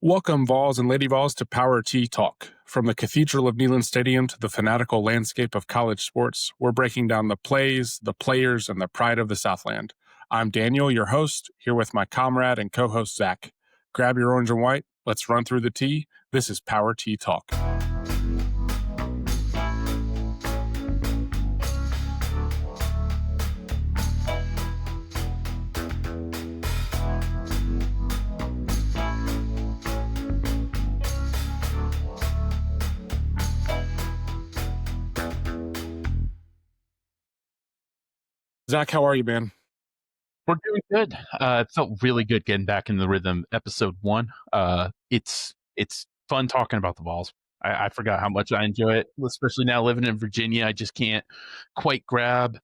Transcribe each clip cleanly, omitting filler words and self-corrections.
Welcome, Vols and Lady Vols, to Power T Talk. From the Cathedral of Neyland Stadium to the fanatical landscape of college sports, we're breaking down the plays, the players, and the pride of the Southland. I'm Daniel, your host, here with my comrade and co-host, Zack. Grab your orange and white. Let's run through the tea. This is Power T Talk. Zack, how are you, man? We're doing good. It felt really good getting back in the rhythm. Episode 1. It's fun talking about the Vols. I forgot how much I enjoy it, especially now living in Virginia. I just can't quite grab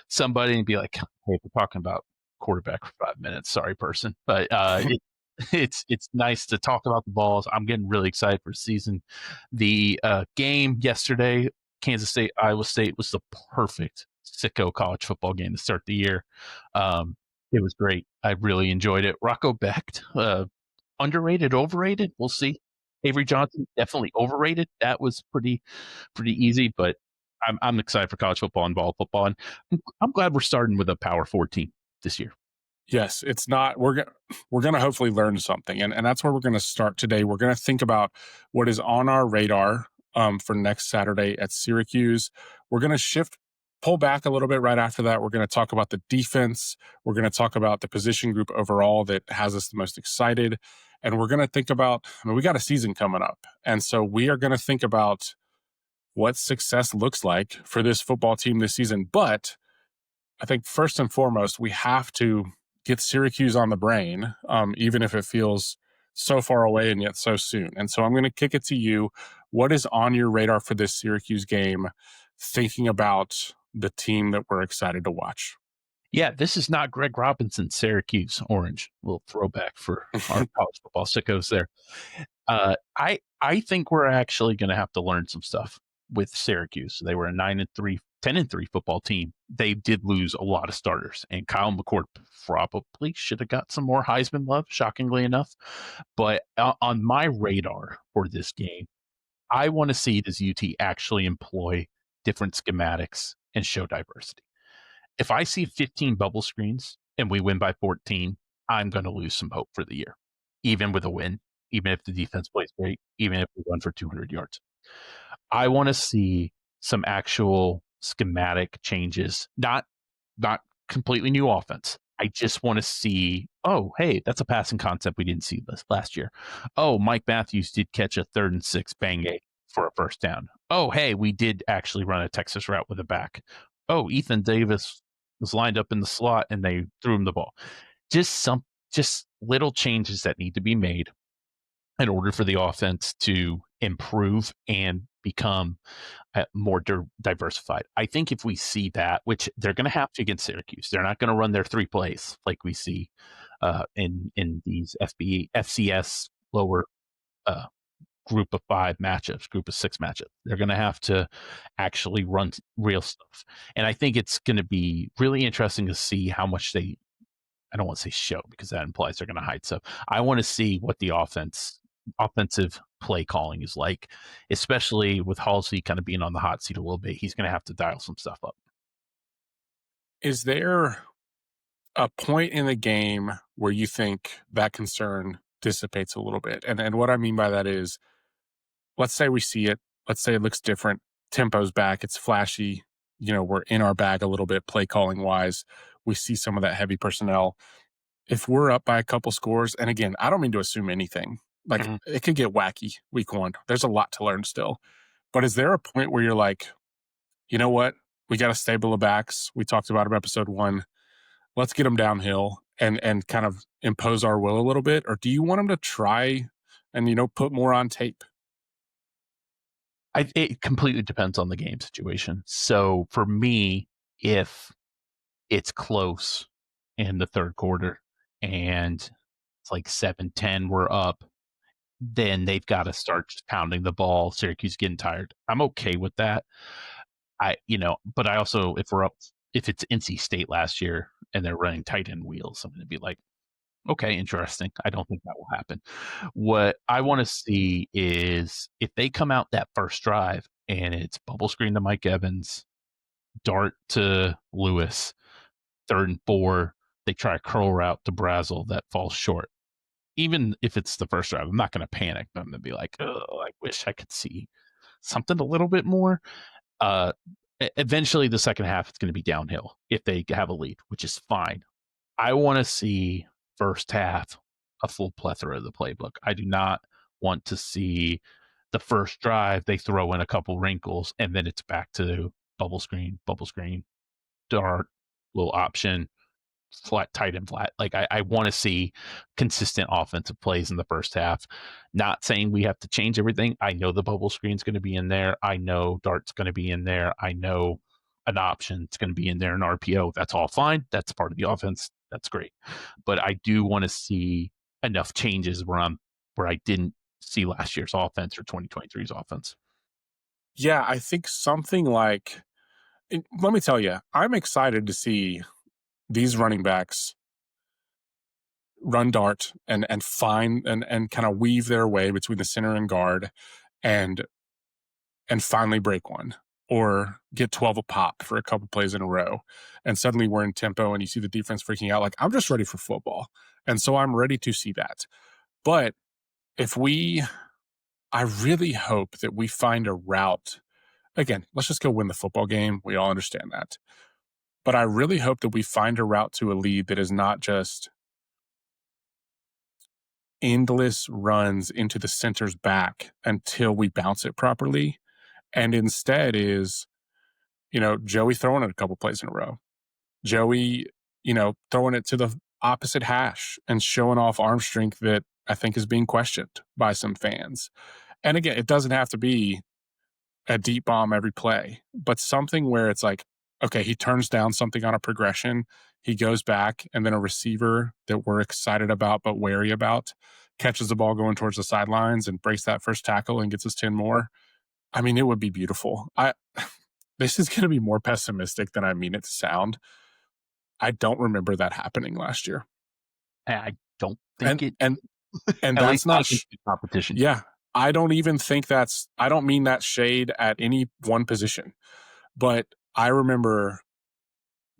somebody and be like, "Hey, we're talking about quarterback for 5 minutes. Sorry, person." But it's nice to talk about the Vols. I'm getting really excited for the season. The game yesterday, Kansas State, Iowa State, was the perfect sicko college football game to start the year. It was great. I really enjoyed it. Rocco Becht, underrated, overrated? We'll see. Avery Johnson, definitely overrated. That was pretty easy, but I'm excited for college football and ball football, and I'm glad we're starting with a Power 4 team this year. Yes, it's not. We're gonna hopefully learn something, and that's where we're gonna start today. We're gonna think about what is on our radar for next Saturday at Syracuse. We're gonna pull back a little bit right after that. We're gonna talk about the defense. We're gonna talk about the position group overall that has us the most excited, and we're gonna think about. I mean, we got a season coming up, and so we are gonna think about what success looks like for this football team this season. But I think first and foremost, we have to get Syracuse on the brain, even if it feels so far away and yet so soon. And so I'm going to kick it to you. What is on your radar for this Syracuse game, thinking about the team that we're excited to watch? Yeah, this is not Greg Robinson's Syracuse orange. A little throwback for our college football sickos there. I think we're actually going to have to learn some stuff with Syracuse. They were a 9-3, 10-3 football team. They did lose a lot of starters, and Kyle McCord probably should have got some more Heisman love, shockingly enough. But on my radar for this game, I want to see does UT actually employ different schematics and show diversity. If I see 15 bubble screens and we win by 14, I'm going to lose some hope for the year, even with a win, even if the defense plays great, even if we run for 200 yards. I want to see some actual schematic changes, not completely new offense. I just want to see, oh, hey, that's a passing concept we didn't see this last year. Oh, Mike Matthews did catch a 3rd and 6 bang eight for a first down. Oh, hey, we did actually run a Texas route with a back. Oh, Ethan Davis was lined up in the slot and they threw him the ball. Just little changes that need to be made in order for the offense to improve and become more diversified. I think if we see that, which they're going to have to against Syracuse, they're not going to run their 3 plays like we see in these FCS lower group of 5 matchups, group of 6 matchups. They're going to have to actually run real stuff. And I think it's going to be really interesting to see how much I don't want to say show because that implies they're going to hide stuff. I want to see what the offensive play calling is like, especially with Halsey kind of being on the hot seat a little bit. He's going to have to dial some stuff up. Is there a point in the game where you think that concern dissipates a little bit? And what I mean by that is, let's say we see it. Let's say it looks different. Tempo's back. It's flashy. We're in our bag a little bit play calling wise. We see some of that heavy personnel. If we're up by a couple scores, and again, I don't mean to assume anything. Like, It could get wacky week 1. There's a lot to learn still. But is there a point where you're like, you know what? We got a stable of backs. We talked about it in episode 1. Let's get them downhill and kind of impose our will a little bit? Or do you want them to try and, put more on tape? It completely depends on the game situation. So for me, if it's close in the 3rd quarter and it's like 7-10, we're up, then they've got to start just pounding the ball. Syracuse getting tired. I'm okay with that. But I also, if it's NC State last year and they're running tight end wheels, I'm going to be like, Okay, interesting. I don't think that will happen. What I want to see is if they come out that first drive and it's bubble screen to Mike Evans, dart to Lewis, 3rd and 4, they try a curl route to Brazel that falls short. Even if it's the first drive, I'm not going to panic. I'm going to be like, oh, I wish I could see something a little bit more. Uh, Eventually, the second half, it's going to be downhill if they have a lead, which is fine. I want to see first half a full plethora of the playbook. I do not want to see the first drive they throw in a couple wrinkles and then it's back to bubble screen, dart, little option, flat, tight and flat. Like I want to see consistent offensive plays in the first half. Not saying we have to change everything. I know the bubble screen's going to be in there. I know dart's going to be in there. I know an option's going to be in there, an RPO. That's all fine. That's part of the offense. That's great. But I do want to see enough changes where I didn't see last year's offense or 2023's offense. Yeah, I think something like let me tell you, I'm excited to see these running backs run dart and find and kind of weave their way between the center and guard and finally break one or get 12 a pop for a couple plays in a row. And suddenly we're in tempo and you see the defense freaking out. Like, I'm just ready for football. And so I'm ready to see that. But if we, I really hope that we find a route. Again, let's just go win the football game. We all understand that. But I really hope that we find a route to a lead that is not just endless runs into the center's back until we bounce it properly. And instead is, Joey throwing it a couple plays in a row. Joey, throwing it to the opposite hash and showing off arm strength that I think is being questioned by some fans. And again, it doesn't have to be a deep bomb every play, but something where it's like, okay, he turns down something on a progression, he goes back, and then a receiver that we're excited about but wary about catches the ball going towards the sidelines and breaks that first tackle and gets us 10 more. I mean, it would be beautiful. This is going to be more pessimistic than I mean it to sound. I don't remember that happening last year. I don't think And it, and and at least that's not not against the competition. yeah, I don't even think I don't mean that shade at any one position. But I remember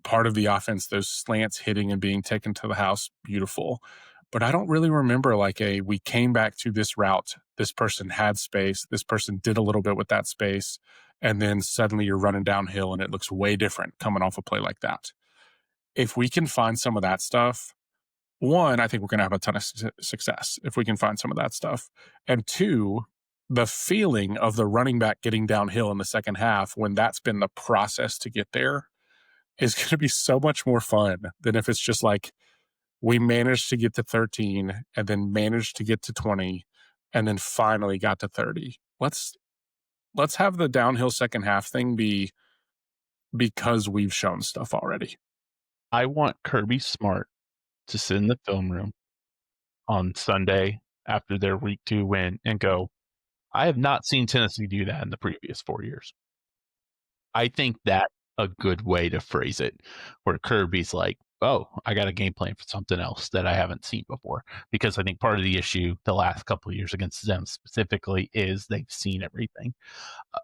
part of the offense, those slants hitting and being taken to the house, beautiful. But I don't really remember like we came back to this route. This person had space. This person did a little bit with that space. And then suddenly you're running downhill and it looks way different coming off a play like that. If we can find some of that stuff, one, I think we're going to have a ton of success if we can find some of that stuff. And two, the feeling of the running back getting downhill in the second half when that's been the process to get there is going to be so much more fun than if it's just like we managed to get to 13 and then managed to get to 20 and then finally got to 30. Let's have the downhill second half thing be because we've shown stuff already. I want Kirby Smart to sit in the film room on Sunday after their week 2 win and go, I have not seen Tennessee do that in the previous 4 years. I think that's a good way to phrase it, where Kirby's like, oh, I got a game plan for something else that I haven't seen before. Because I think part of the issue the last couple of years against them specifically is they've seen everything. Uh,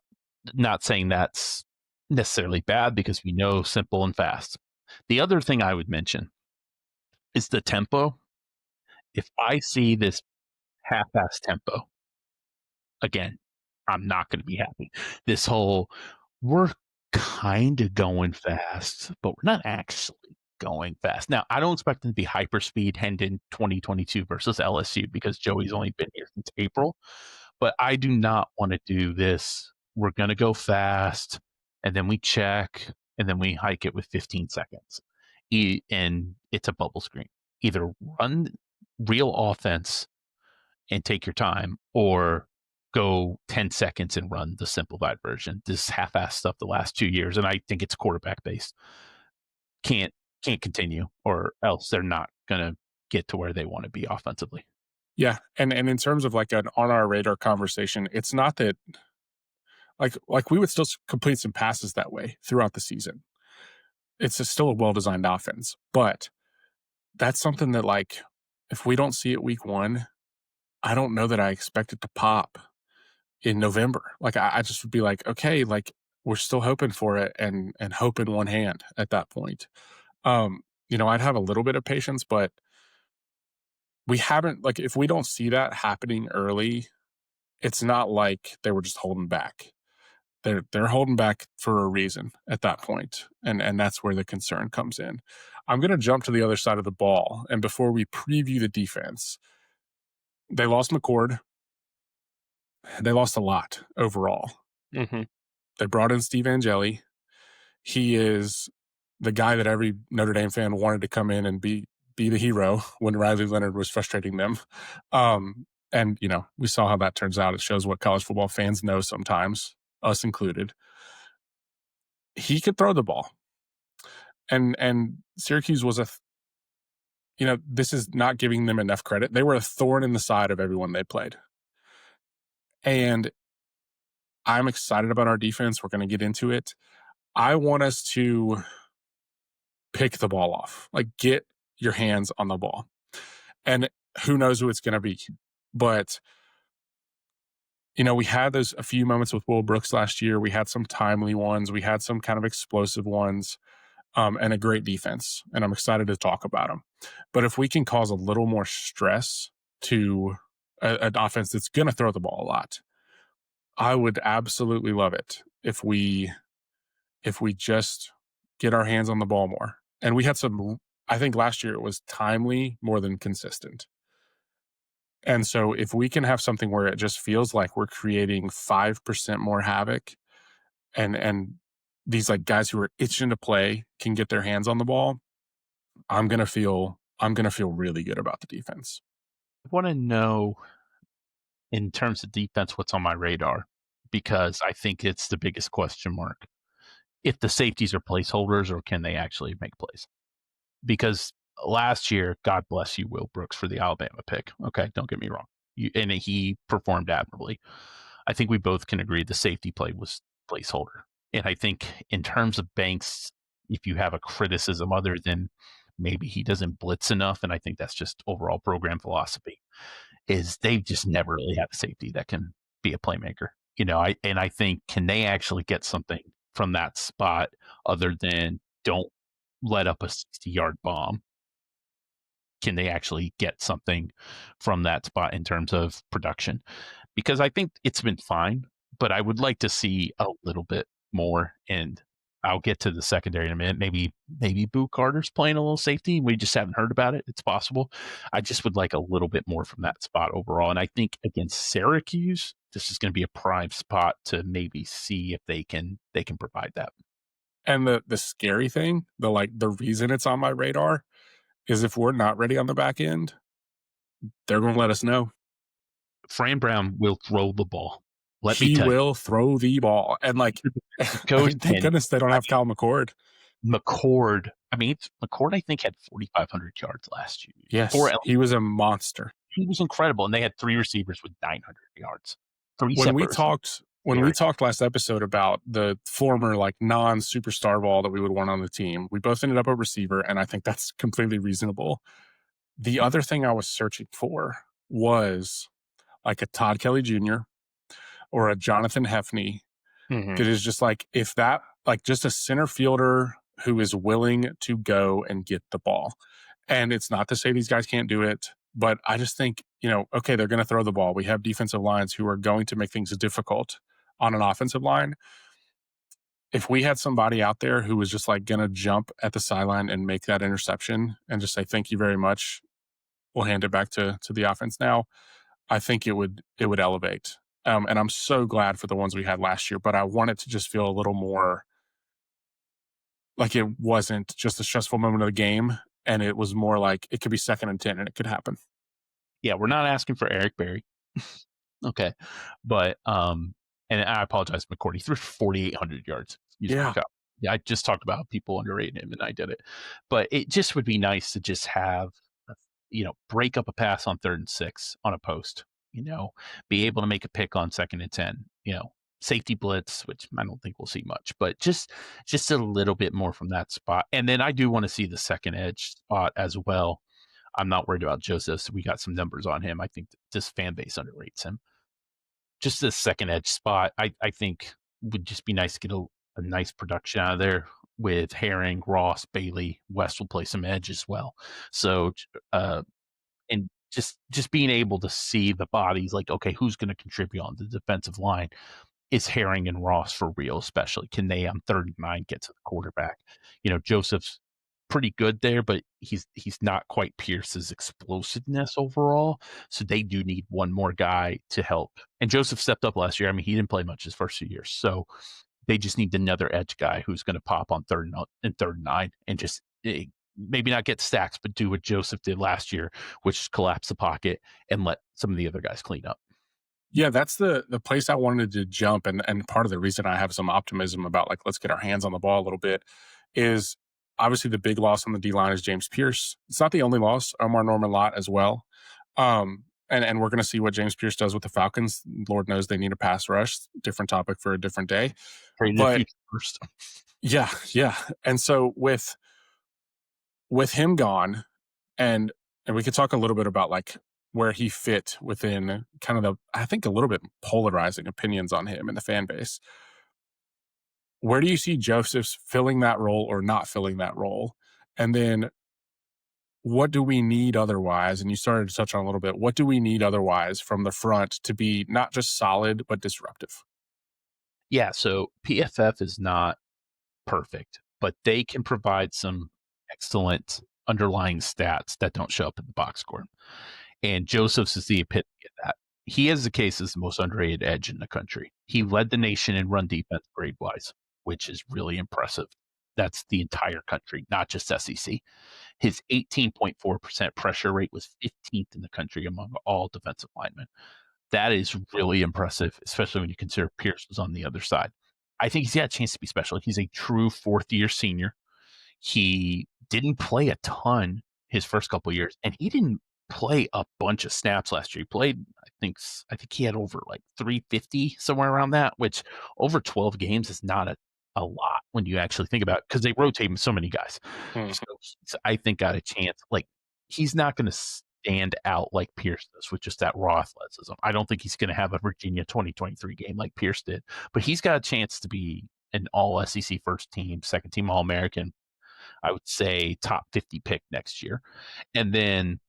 Not saying that's necessarily bad because we know simple and fast. The other thing I would mention is the tempo. If I see this half-ass tempo, again, I'm not going to be happy. This whole we're kind of going fast, but we're not actually going fast. Now, I don't expect them to be hyperspeed heading in 2022 versus LSU because Joey's only been here since April. But I do not want to do this. We're going to go fast, and then we check, and then we hike it with 15 seconds. And it's a bubble screen. Either run real offense and take your time, or go 10 seconds and run the simplified version. This half-ass stuff the last 2 years, and I think it's quarterback based. Can't continue, or else they're not gonna get to where they want to be offensively. Yeah, and in terms of like an on our radar conversation, it's not that like we would still complete some passes that way throughout the season. It's still a well designed offense, but that's something that like if we don't see it week 1, I don't know that I expect it to pop in November. Like, I just would be like, "Okay, like, we're still hoping for it," and hope in one hand at that point. I'd have a little bit of patience, but we haven't like, if we don't see that happening early, it's not like they were just holding back. They're holding back for a reason at that point, and that's where the concern comes in. I'm gonna jump to the other side of the ball, and before we preview the defense, they lost McCord. They lost a lot overall. Mm-hmm. They brought in Steve Angeli. He is the guy that every Notre Dame fan wanted to come in and be the hero when Riley Leonard was frustrating them. And we saw how that turns out. It shows what college football fans know sometimes, us included. He could throw the ball. And Syracuse was this is not giving them enough credit. They were a thorn in the side of everyone they played. And I'm excited about our defense. We're going to get into it. I want us to pick the ball off, like get your hands on the ball. And who knows who it's going to be. But, we had those a few moments with Will Brooks last year. We had some timely ones. We had some kind of explosive ones, and a great defense. And I'm excited to talk about them. But if we can cause a little more stress to an offense that's going to throw the ball a lot, I would absolutely love it if we just get our hands on the ball more. And we had some, I think last year it was timely more than consistent. And so if we can have something where it just feels like we're creating 5% more havoc, and these like guys who are itching to play can get their hands on the ball, I'm going to feel really good about the defense. I want to know, in terms of defense, what's on my radar, because I think it's the biggest question mark. If the safeties are placeholders or can they actually make plays? Because last year, God bless you, Will Brooks, for the Alabama pick. Okay, don't get me wrong. And he performed admirably. I think we both can agree the safety play was placeholder. And I think in terms of Banks, if you have a criticism other than maybe he doesn't blitz enough, and I think that's just overall program philosophy, is they've just never really had a safety that can be a playmaker. I think, can they actually get something from that spot other than don't let up a 60-yard bomb? Can they actually get something from that spot in terms of production? Because I think it's been fine, but I would like to see a little bit more. And I'll get to the secondary in a minute. Maybe Boo Carter's playing a little safety. We just haven't heard about it. It's possible. I just would like a little bit more from that spot overall. And I think against Syracuse, this is going to be a prime spot to maybe see if they can provide that. And the scary thing, the reason it's on my radar is if we're not ready on the back end, they're going to let us know. Fran Brown will throw the ball. Let me He tell you. will throw the ball. And Goes thank in. goodness they don't have Kyle McCord. McCord, I think, had 4,500 yards last year. Yes, he was a monster. He was incredible, and they had 3 receivers with 900 yards. 3 When we separate receivers. talked when we talked last episode about the former non-superstar ball that we would want on the team, we both ended up a receiver, and I think that's completely reasonable. The other thing I was searching for was like a Todd Kelly Jr. or a Jonathan Hefney that is just if that just a center fielder who is willing to go and get the ball. And it's not to say these guys can't do it, but I just think, okay, they're going to throw the ball. We have defensive lines who are going to make things difficult on an offensive line. If we had somebody out there who was just going to jump at the sideline and make that interception and just say, thank you very much, we'll hand it back to the offense now, I think it would elevate. And I'm so glad for the ones we had last year, but I want it to just feel a little more like it wasn't just a stressful moment of the game, and it was more like it could be 2nd and 10 and it could happen. Yeah, we're not asking for Eric Berry. Okay. But, and I apologize, McCord. He threw 4,800 yards. Yeah. Yeah, I just talked about people underrating him, and I did it. But it just would be nice to just have, break up a pass on 3rd and 6 on a post, be able to make a pick on 2nd and 10, safety blitz, which I don't think we'll see much, but just a little bit more from that spot. And then I do want to see the second edge spot as well. I'm not worried about Joseph. We got some numbers on him. I think this fan base underrates him. Just the second edge spot, I think would just be nice to get a nice production out of there with Herring, Ross, Bailey. West will play some edge as well. So, and just being able to see the bodies, like, okay, who's going to contribute on the defensive line? Is Herring and Ross for real, especially? Can they on 39 get to the quarterback? Joseph's pretty good there, but he's not quite Pierce's explosiveness overall. So they do need one more guy to help. And Joseph stepped up last year. I mean, he didn't play much his first 2 years. So they just need another edge guy who's going to pop on third and 9 and just maybe not get stacks, but do what Joseph did last year, which is collapse the pocket and let some of the other guys clean up. Yeah, that's the place I wanted to jump, and part of the reason I have some optimism about, like, let's get our hands on the ball a little bit is obviously the big loss on the D-line is James Pierce. It's not the only loss, Omar Norman-Lott as well. And we're gonna see what James Pierce does with the Falcons. Lord knows they need a pass rush, different topic for a different day. Pray the But future first. yeah, yeah, and so with him gone, and we could talk a little bit about, like, where he fit within kind of the, I think, a little bit polarizing opinions on him in the fan base. Where do you see Joseph's filling that role or not filling that role? And then what do we need otherwise? And you started to touch on a little bit. What do we need otherwise from the front to be not just solid, but disruptive? Yeah, so PFF is not perfect, but they can provide some excellent underlying stats that don't show up in the box score. And Joseph's is the epitome of that. He has the case as the most underrated edge in the country. He led the nation in run defense grade wise, which is really impressive. That's the entire country, not just SEC. His 18.4% pressure rate was 15th in the country among all defensive linemen. That is really impressive, especially when you consider Pierce was on the other side. I think he's got a chance to be special. He's a true fourth year senior. He didn't play a ton his first couple of years, and he didn't play a bunch of snaps last year. He played, I think he had over like 350, somewhere around that, which over 12 games is not a lot when you actually think about it, because they rotate so many guys. Mhm. So he's, I think, got a chance. Like, he's not going to stand out like Pierce does with just that raw athleticism. I don't think he's going to have a Virginia 2023 game like Pierce did, but he's got a chance to be an all SEC first team, second team All American. I would say top 50 pick next year. And then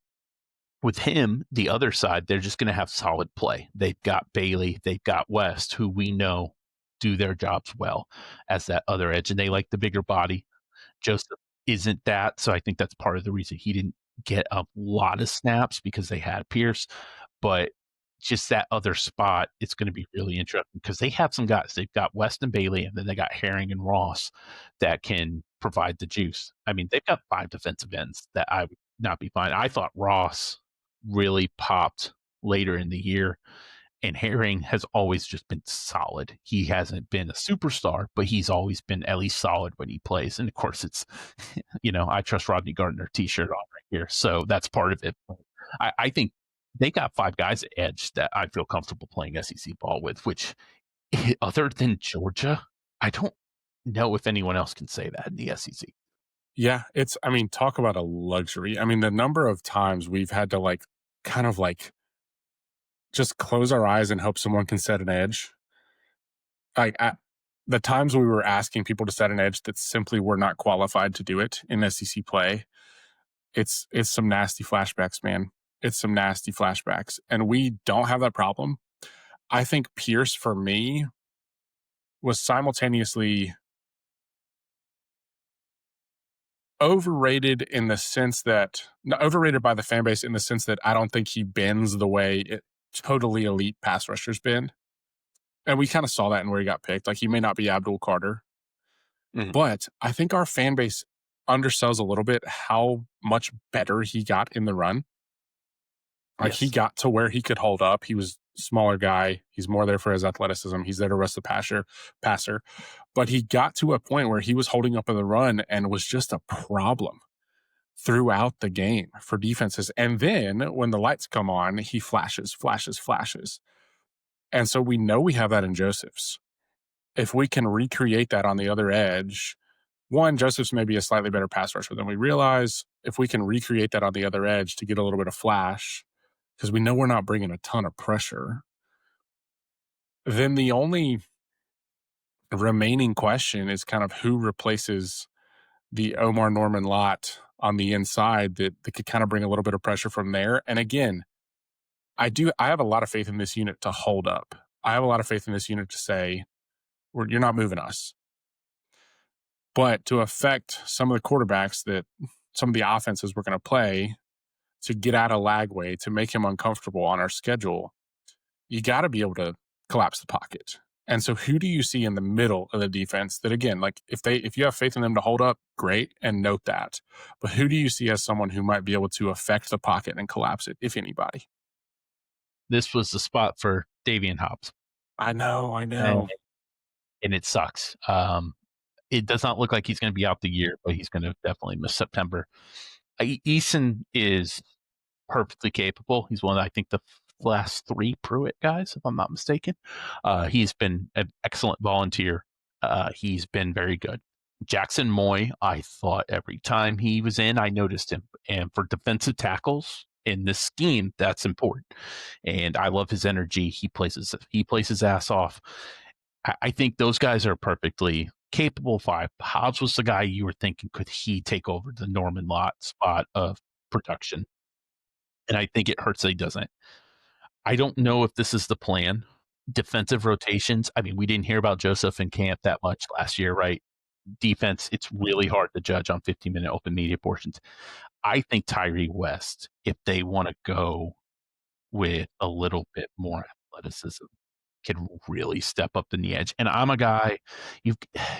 with him, the other side, they're just going to have solid play. They've got Bailey, they've got West, who we know do their jobs well as that other edge, and they like the bigger body. Joseph isn't that, so I think that's part of the reason he didn't get a lot of snaps, because they had Pierce. But just that other spot, it's going to be really interesting because they have some guys. They've got West and Bailey, and then they got Herring and Ross that can provide the juice. I mean, they've got 5 defensive ends that I would not be fine. I thought Ross really popped later in the year, and Herring has always just been solid. He hasn't been a superstar, but he's always been at least solid when he plays. And of course, it's, I trust Rodney Gardner t-shirt on right here. So that's part of it. I think they got 5 guys at edge that I feel comfortable playing SEC ball with, which, other than Georgia, I don't know if anyone else can say that in the SEC. Yeah, I mean, talk about a luxury. I mean, the number of times we've had to, like, kind of like just close our eyes and hope someone can set an edge. Like, the times we were asking people to set an edge that simply were not qualified to do it in SEC play, it's some nasty flashbacks, man. It's some nasty flashbacks, and we don't have that problem. I think Pierce, for me, was simultaneously overrated in the sense that overrated by the fan base in the sense that I don't think he bends the way totally elite pass rushers bend. And we kind of saw that in where he got picked. Like, he may not be Abdul Carter, Mhm. but I think our fan base undersells a little bit how much better he got in the run. Like, he Yes. got to where he could hold up. He was a smaller guy. He's more there for his athleticism. He's there to rest the passer. But he got to a point where he was holding up in the run and was just a problem throughout the game for defenses. And then when the lights come on, he flashes, flashes, flashes. And so we know we have that in Joseph's. If we can recreate that on the other edge, one, Joseph's maybe a slightly better pass rusher than we realize. if we can recreate that on the other edge to get a little bit of flash, because we know we're not bringing a ton of pressure, then the only remaining question is kind of who replaces the Omar Norman lot on the inside that could kind of bring a little bit of pressure from there. And again, I have a lot of faith in this unit to hold up. I have a lot of faith in this unit to say, you're not moving us. But to affect some of the quarterbacks that some of the offenses we're going to play, to get out of Lagway, to make him uncomfortable on our schedule, you got to be able to collapse the pocket. And so who do you see in the middle of the defense that, again, like if you have faith in them to hold up, great, and note that. But who do you see as someone who might be able to affect the pocket and collapse it, if anybody? This was the spot for Davian Hobbs, I know, I and, know. and it sucks. It does not look like he's going to be out the year, but he's going to definitely miss September. Eason is perfectly capable. He's one of, I think, the last 3 Pruitt guys, if I'm not mistaken. He's been an excellent volunteer. He's been very good. Jackson Moy, I thought every time he was in, I noticed him. And for defensive tackles in this scheme, that's important. And I love his energy. He plays his ass off. I think those guys are perfectly capable 5. Hobbs was the guy you were thinking, could he take over the Norman Lott spot of production? And I think it hurts that he doesn't. I don't know if this is the plan. Defensive rotations. I mean, we didn't hear about Joseph in camp that much last year, right? Defense, it's really hard to judge on 15-minute open media portions. I think Tyree West, if they want to go with a little bit more athleticism, can really step up in the edge. And I'm a guy, you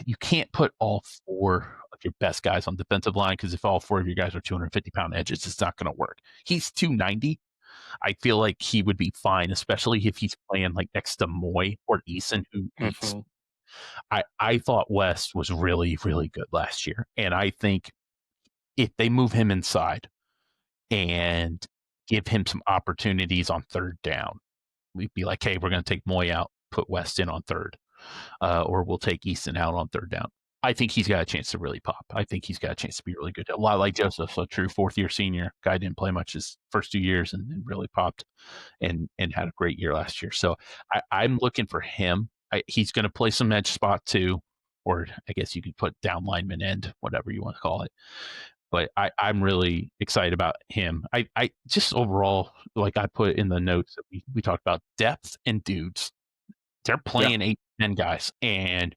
you can't put all 4 of your best guys on defensive line, because if all 4 of your guys are 250-pound edges, it's not going to work. He's 290. I feel like he would be fine, especially if he's playing like next to Moy or Eason, who eats. Mm-hmm. I thought West was really, really good last year. And I think if they move him inside and give him some opportunities on 3rd down, we'd be like, hey, we're going to take Moy out, put West in on 3rd, or we'll take Easton out on 3rd down. I think he's got a chance to really pop. I think he's got a chance to be really good. A lot like Joseph, a true 4th-year senior. Guy didn't play much his first 2 years and really popped and had a great year last year. So I'm looking for him. He's going to play some edge spot too, or I guess you could put down lineman end, whatever you want to call it. But I'm really excited about him. I just overall, like I put in the notes that we talked about, depth and dudes. They're Yeah. playing 8-10 guys. And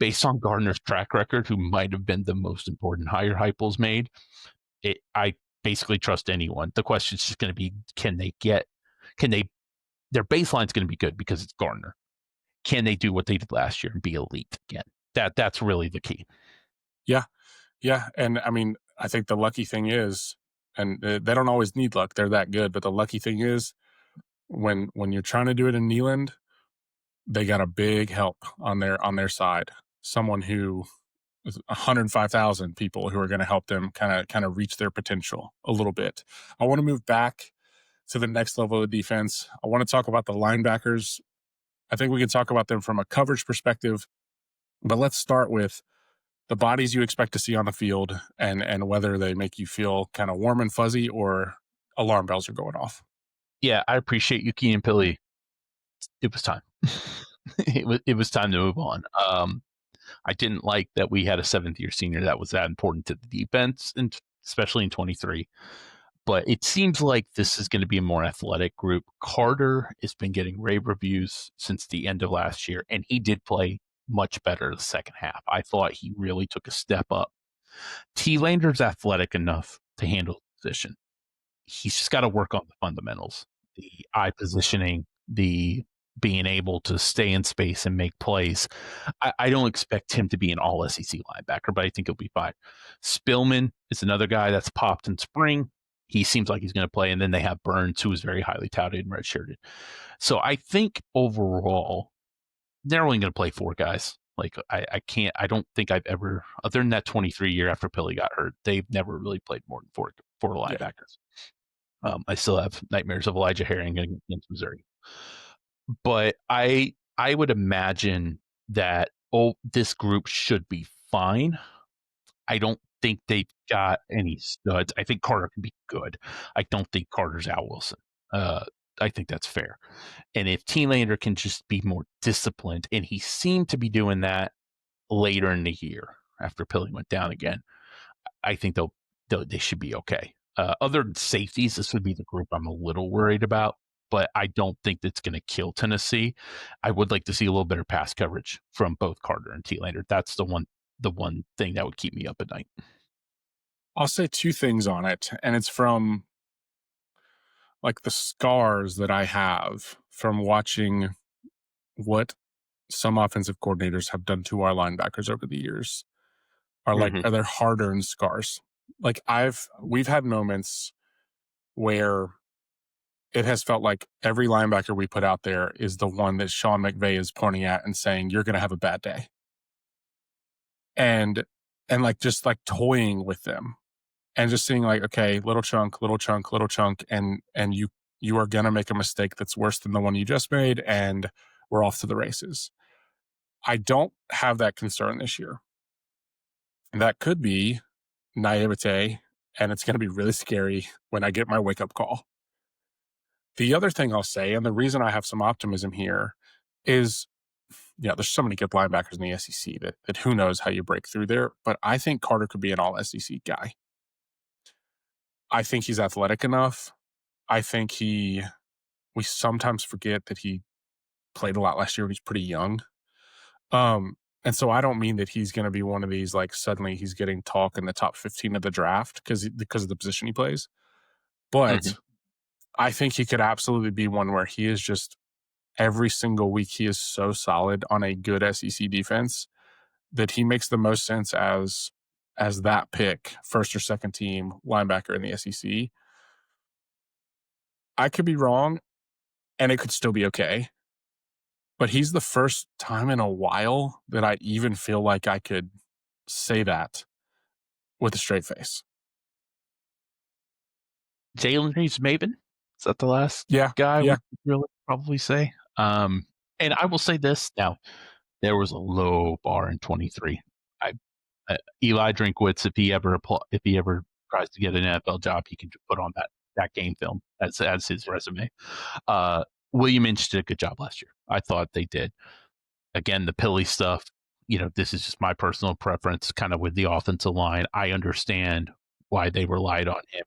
based on Gardner's track record, who might have been the most important hire Heupel's made, I basically trust anyone. The question is just going to be, can they, their baseline's going to be good because it's Gardner. Can they do what they did last year and be elite again? That's really the key. Yeah. Yeah. And I mean, I think the lucky thing is, and they don't always need luck, they're that good, but the lucky thing is when you're trying to do it in Neyland, they got a big help on their side. Someone who 105,000 people who are going to help them kind of reach their potential a little bit. I want to move back to the next level of defense. I want to talk about the linebackers. I think we can talk about them from a coverage perspective, but let's start with the bodies you expect to see on the field and whether they make you feel kind of warm and fuzzy or alarm bells are going off. Yeah, I appreciate Yuki and Pilly. It was time. it was time to move on. I didn't like that we had a 7th-year senior that was that important to the defense, and especially in 23. But it seems like this is going to be a more athletic group. Carter has been getting rave reviews since the end of last year, and he did play much better the second half. I thought he really took a step up. T-Lander's athletic enough to handle the position. He's just got to work on the fundamentals, the eye positioning, the being able to stay in space and make plays. I don't expect him to be an all SEC linebacker, but I think he'll be fine. Spillman is another guy that's popped in spring. He seems like he's going to play. And then they have Burns, who is very highly touted and redshirted. So I think overall, they're only going to play 4 guys. Like I don't think I've ever, other than that 23 year after Pilly got hurt, they've never really played more than four Yeah. linebackers. I still have nightmares of Elijah Herring against Missouri. But I would imagine that this group should be fine. I don't think they've got any studs. I think Carter can be good. I don't think Carter's Al Wilson. Uh, I think that's fair. And if Lander can just be more disciplined, and he seemed to be doing that later in the year after Pilly went down again, I think they should be okay. Other than safeties, this would be the group I'm a little worried about, but I don't think that's going to kill Tennessee. I would like to see a little better pass coverage from both Carter and Lander. That's the one thing that would keep me up at night. I'll say two things on it, and it's from like the scars that I have from watching what some offensive coordinators have done to our linebackers over the years Mhm. are their hard-earned scars. Like we've had moments where it has felt like every linebacker we put out there is the one that Sean McVay is pointing at and saying, "You're gonna have a bad day." And like just like toying with them and just seeing like, okay, little chunk, little chunk, little chunk, and you are gonna make a mistake that's worse than the one you just made, and we're off to the races. I don't have that concern this year. That could be naivete, and it's gonna be really scary when I get my wake-up call. The other thing I'll say, and the reason I have some optimism here is, there's so many good linebackers in the SEC that who knows how you break through there, but I think Carter could be an all SEC guy. I think he's athletic enough. I think we sometimes forget that he played a lot last year when he's pretty young. And so I don't mean that he's going to be one of these, like, suddenly he's getting talk in the top 15 of the draft because of the position he plays. Mhm. But I think he could absolutely be one where he is just every single week he is so solid on a good SEC defense that he makes the most sense as that pick, first or second team linebacker in the SEC. I could be wrong, and it could still be okay. But he's the first time in a while that I even feel like I could say that with a straight face. Jalen Reeves Maven, is that the last Yeah, guy we yeah. could really probably say? And I will say this now: there was a low bar in 23. I Eli Drinkwitz, if he ever tries to get an NFL job, he can just put on that game film as his resume. Uh, William Inch did a good job last year. I thought they did. Again, the Pilly stuff. This is just my personal preference, kind of with the offensive line. I understand why they relied on him,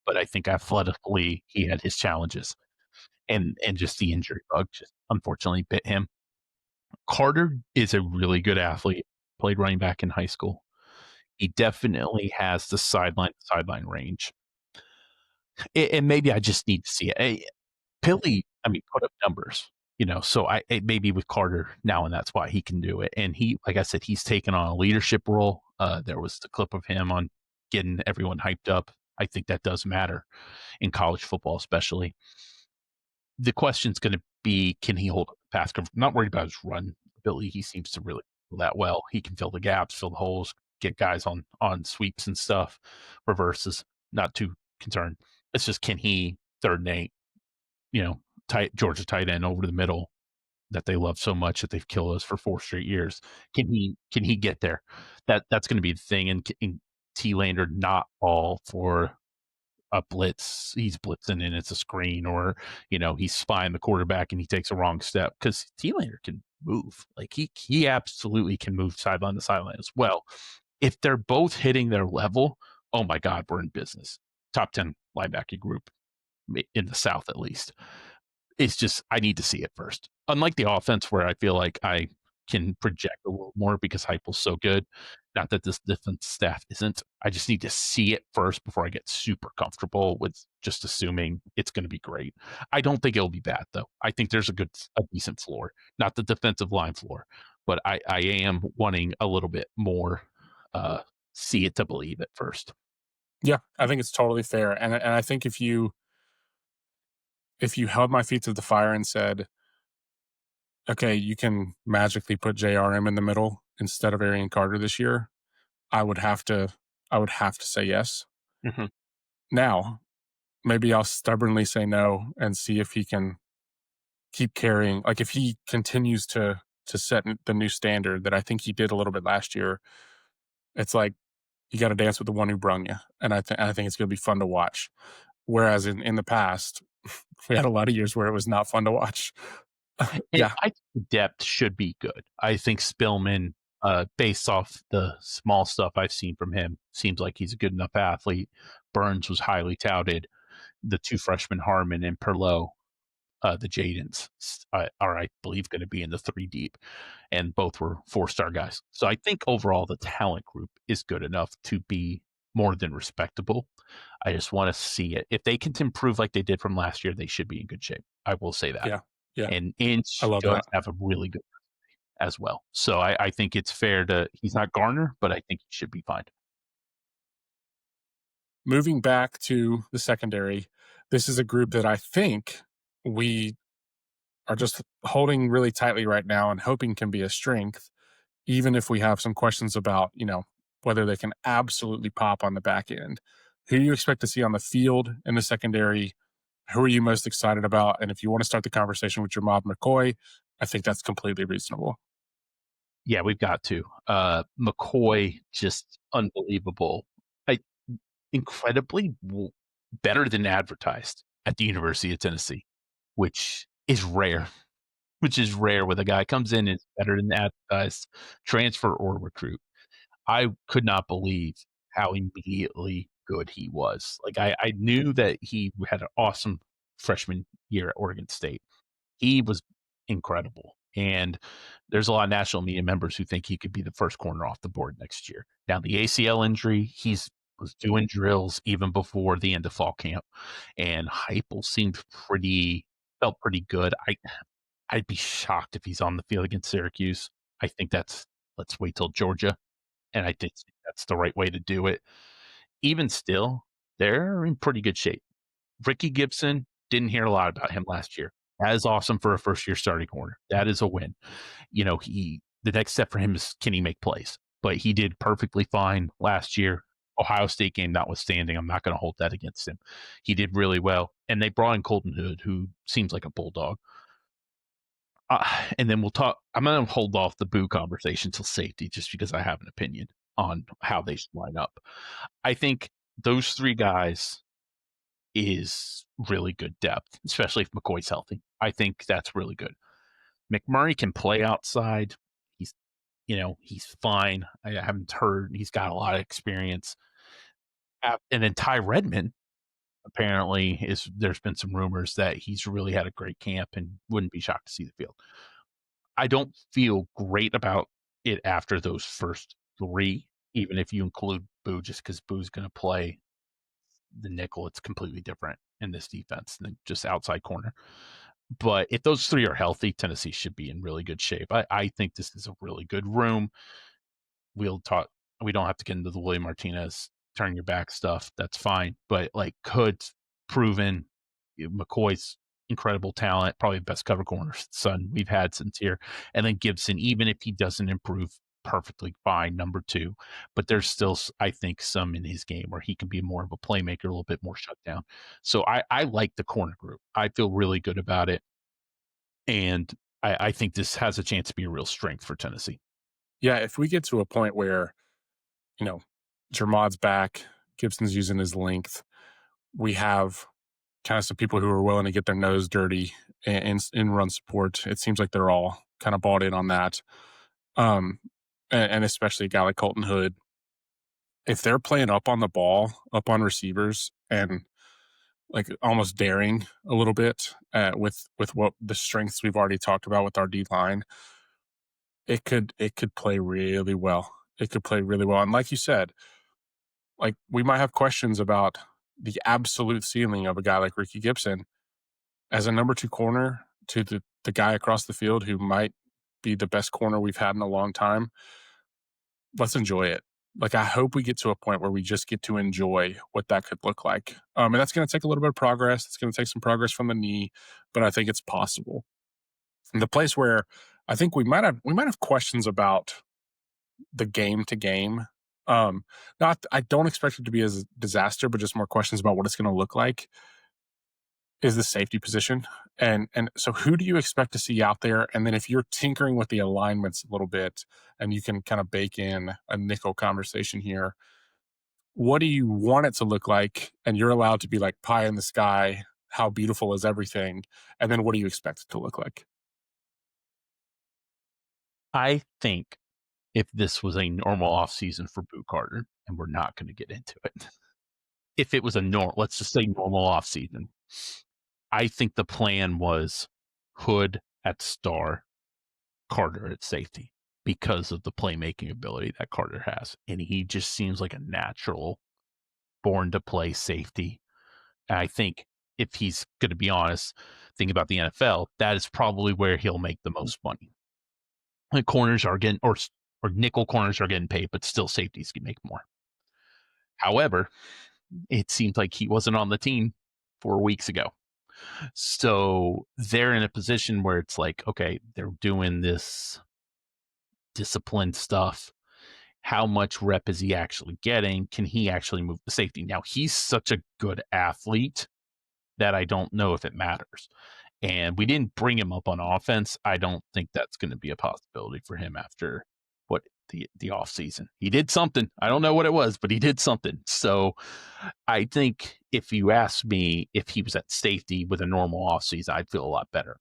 but I think athletically he had his challenges, and just the injury bug just unfortunately bit him. Carter is a really good athlete. Played running back in high school. He definitely has the sideline range. And maybe I just need to see it. Pilly, I mean, put up numbers, so maybe with Carter now, and that's why he can do it. And he, like I said, he's taken on a leadership role. There was the clip of him on getting everyone hyped up. I think that does matter in college football, especially. The question's going to be, can he hold up the pass coverage? I'm not worried about his run ability. He seems to really do that well. He can fill the gaps, fill the holes, get guys on sweeps and stuff, reverses. Not too concerned. It's just, can he 3rd and 8, Georgia tight end over the middle that they love so much that they've killed us for 4 straight years. Can he get there? That's going to be the thing. And Lander not all for a blitz. He's blitzing and it's a screen, or he's spying the quarterback and he takes a wrong step, because Lander can move. Like he absolutely can move sideline to sideline as well. If they're both hitting their level, oh my God, we're in business. Top 10 linebacker group in the South, at least. It's just, I need to see it first. Unlike the offense, where I feel like I can project a little more because Heupel's so good. Not that this defense staff isn't. I just need to see it first before I get super comfortable with just assuming it's going to be great. I don't think it'll be bad, though. I think there's a decent floor, not the defensive line floor, but I am wanting a little bit more. See it to believe it first. Yeah, I think it's totally fair. And I think if you held my feet to the fire and said, okay, you can magically put JRM in the middle instead of Arian Carter this year, I would have to say yes. Mhm. Now, maybe I'll stubbornly say no and see if he can keep carrying, like if he continues to set the new standard that I think he did a little bit last year. It's like, you got to dance with the one who brung you, and I think it's going to be fun to watch. Whereas in the past, we had a lot of years where it was not fun to watch. And Yeah, I think depth should be good. I think Spillman, based off the small stuff I've seen from him, seems like he's a good enough athlete. Burns was highly touted. The two freshmen, Harmon and Perlow, the Jadens, are, I believe, going to be in the three deep, and both were 4-star guys. So I think overall the talent group is good enough to be more than respectable. I just want to see it. If they can improve like they did from last year, they should be in good shape. I will say that. yeah, yeah. And I Inch love does that. have a really good as well. So I think it's fair to he's not Garner, but I think he should be fine. Moving back to the secondary, this is a group that I think we are just holding really tightly right now and hoping can be a strength, even if we have some questions about, whether they can absolutely pop on the back end. Who do you expect to see on the field in the secondary? Who are you most excited about? And if you want to start the conversation with Jamal McCoy, I think that's completely reasonable. Yeah, we've got to. McCoy, just unbelievable. I incredibly better than advertised at the University of Tennessee, which is rare. Which is rare with a guy comes in is better than advertised, transfer or recruit. I could not believe how immediately good he was. Like I knew that he had an awesome freshman year at Oregon State. He was incredible. And there's a lot of national media members who think he could be the first corner off the board next year. Now the ACL injury, he's was doing drills even before the end of fall camp. And Heupel seemed pretty felt pretty good. I'd be shocked if he's on the field against Syracuse. I think that's let's wait till Georgia, and I think that's the right way to do it. Even still, they're in pretty good shape. Ricky Gibson, didn't hear a lot about him last year. That is awesome for a first year starting corner. That is a win. He the next step for him is can he make plays? But he did perfectly fine last year. Ohio State game notwithstanding, I'm not going to hold that against him. He did really well. And they brought in Colton Hood, who seems like a bulldog. And then we'll talk. I'm going to hold off the boo conversation till safety just because I have an opinion on how they should line up. I think those three guys is really good depth, especially if McCoy's healthy. I think that's really good. McMurray can play outside. He's, he's fine. I haven't heard he's got a lot of experience. And then Ty Redmond apparently is. There's been some rumors that he's really had a great camp and wouldn't be shocked to see the field. I don't feel great about it after those first three, even if you include Boo, just because Boo's going to play the nickel. It's completely different in this defense than just outside corner. But if those three are healthy, Tennessee should be in really good shape. I think this is a really good room. We'll talk. We don't have to get into the William Martinez turn your back stuff. That's fine. But like Hood's proven, McCoy's incredible talent, probably the best cover corner son we've had since here. And then Gibson, even if he doesn't improve perfectly fine, number two. But there's still, I think, some in his game where he can be more of a playmaker, a little bit more shut down. So I like the corner group. I feel really good about it. And I think this has a chance to be a real strength for Tennessee. Yeah, if we get to a point where, you know, Jermod's back, Gibson's using his length, we have kind of some people who are willing to get their nose dirty in run support. It seems like they're all kind of bought in on that. Um, and especially a guy like Colton Hood. If they're playing up on the ball, up on receivers, and like almost daring a little bit with what the strengths we've already talked about with our D line, it could play really well. It could play really well. And like you said, like we might have questions about the absolute ceiling of a guy like Ricky Gibson as a number two corner to the guy across the field who might be the best corner we've had in a long time. Let's enjoy it. Like I hope we get to a point where we just get to enjoy what that could look like. And that's going to take a little bit of progress. It's going to take some progress from the knee, but I think it's possible. And the place where I think we might have questions about the game to game. Not I don't expect it to be as a disaster, but just more questions about what it's going to look like is the safety position. And so who do you expect to see out there? And then if you're tinkering with the alignments a little bit and you can kind of bake in a nickel conversation here, what do you want it to look like? And you're allowed to be like pie in the sky. How beautiful is everything? And then what do you expect it to look like? I think if this was a normal offseason for Boot Carter, and we're not going to get into it, if it was a normal, let's just say normal offseason, I think the plan was Hood at star, Carter at safety because of the playmaking ability that Carter has. And he just seems like a natural born to play safety. And I think if he's going to be honest, think about the NFL, that is probably where he'll make the most money. The corners are getting, or nickel corners are getting paid, but still safeties can make more. However, it seems like he wasn't on the team 4 weeks ago. So they're in a position where it's like, okay, they're doing this disciplined stuff. How much rep is he actually getting? Can he actually move the safety? Now, he's such a good athlete that I don't know if it matters. And we didn't bring him up on offense. I don't think that's going to be a possibility for him after what the off season. He did something. I don't know what it was, but he did something. So I think if you ask me if he was at safety with a normal off season, I'd feel a lot better.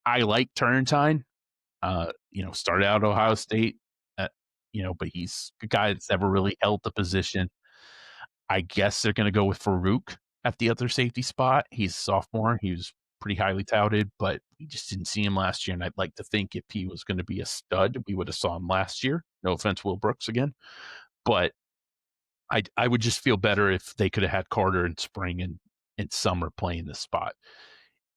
I like Turntine. Started out at Ohio State, uh, but he's a guy that's never really held the position. I guess they're going to go with Farouk at the other safety spot. He's a sophomore. He was pretty highly touted, but we just didn't see him last year. And I'd like to think if he was going to be a stud, we would have saw him last year. No offense, Will Brooks again, but I would just feel better if they could have had Carter in spring and summer playing this spot.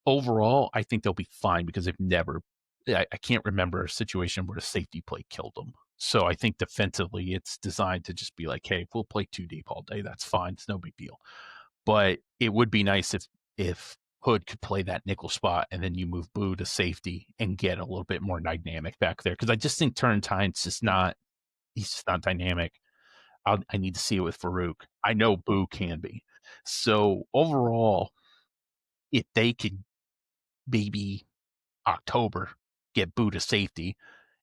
Overall, I think they'll be fine because they've never. I can't remember a situation where a safety play killed them. So I think defensively, it's designed to just be like, hey, if we'll play too deep all day, that's fine. It's no big deal. But it would be nice if Hood could play that nickel spot and then you move Boo to safety and get a little bit more dynamic back there. Because I just think Turrentine's just not he's just not dynamic. I need to see it with Farouk. I know Boo can be. So overall, if they could maybe October get Boo to safety,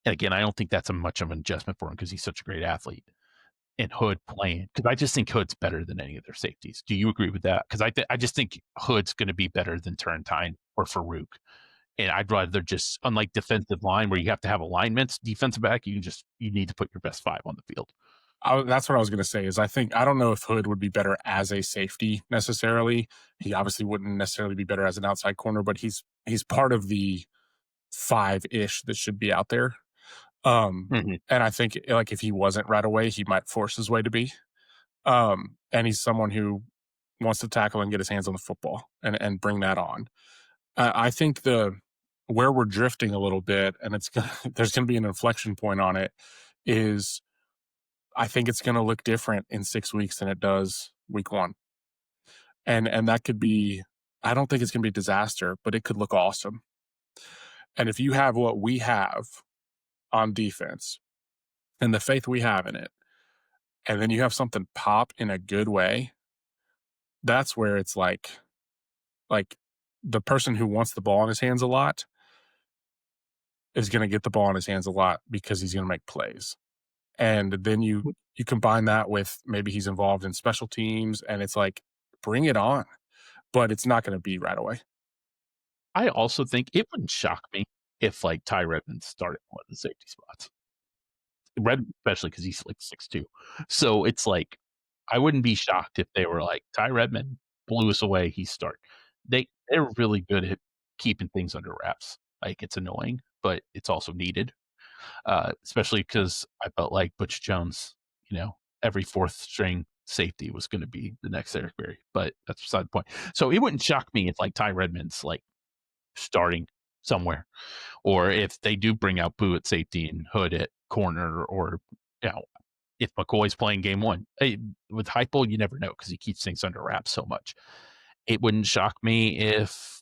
and again, I don't think that's a much of an adjustment for him because he's such a great athlete. And Hood playing because I just think Hood's better than any of their safeties. Do you agree with that? Because I just think Hood's going to be better than Turrentine or Farouk. And I'd rather just, unlike defensive line where you have to have alignments, defensive back, you need to put your best five on the field. That's what I was going to say. Is I don't know if Hood would be better as a safety necessarily. He obviously wouldn't necessarily be better as an outside corner, but he's part of the five ish that should be out there. Mm-hmm. And I think like if he wasn't right away, he might force his way to be. And he's someone who wants to tackle and get his hands on the football and bring that on. I think where we're drifting a little bit, and there's going to be an inflection point on it, is I think it's going to look different in 6 weeks than it does week one, and that could be. I don't think it's going to be a disaster, but it could look awesome. And if you have what we have on defense and the faith we have in it, and then you have something pop in a good way, that's where it's like the person who wants the ball in his hands a lot is going to get the ball in his hands a lot because he's going to make plays. And then you combine that with maybe he's involved in special teams and it's like bring it on, but it's not going to be right away. I also think it wouldn't shock me if like Ty Redmond started one of the safety spots. Red, especially because he's like 6'2". So it's like I wouldn't be shocked if they were like Ty Redmond blew us away. He start. They're really good at keeping things under wraps. Like it's annoying, but it's also needed. Especially because I felt like Butch Jones, every fourth string safety was going to be the next Eric Berry, but that's beside the point. So it wouldn't shock me if like Ty Redmond's like starting somewhere, or if they do bring out Boo at safety and Hood at corner, or if McCoy's playing game one. Hey, with Heupel, you never know because he keeps things under wraps so much. It wouldn't shock me if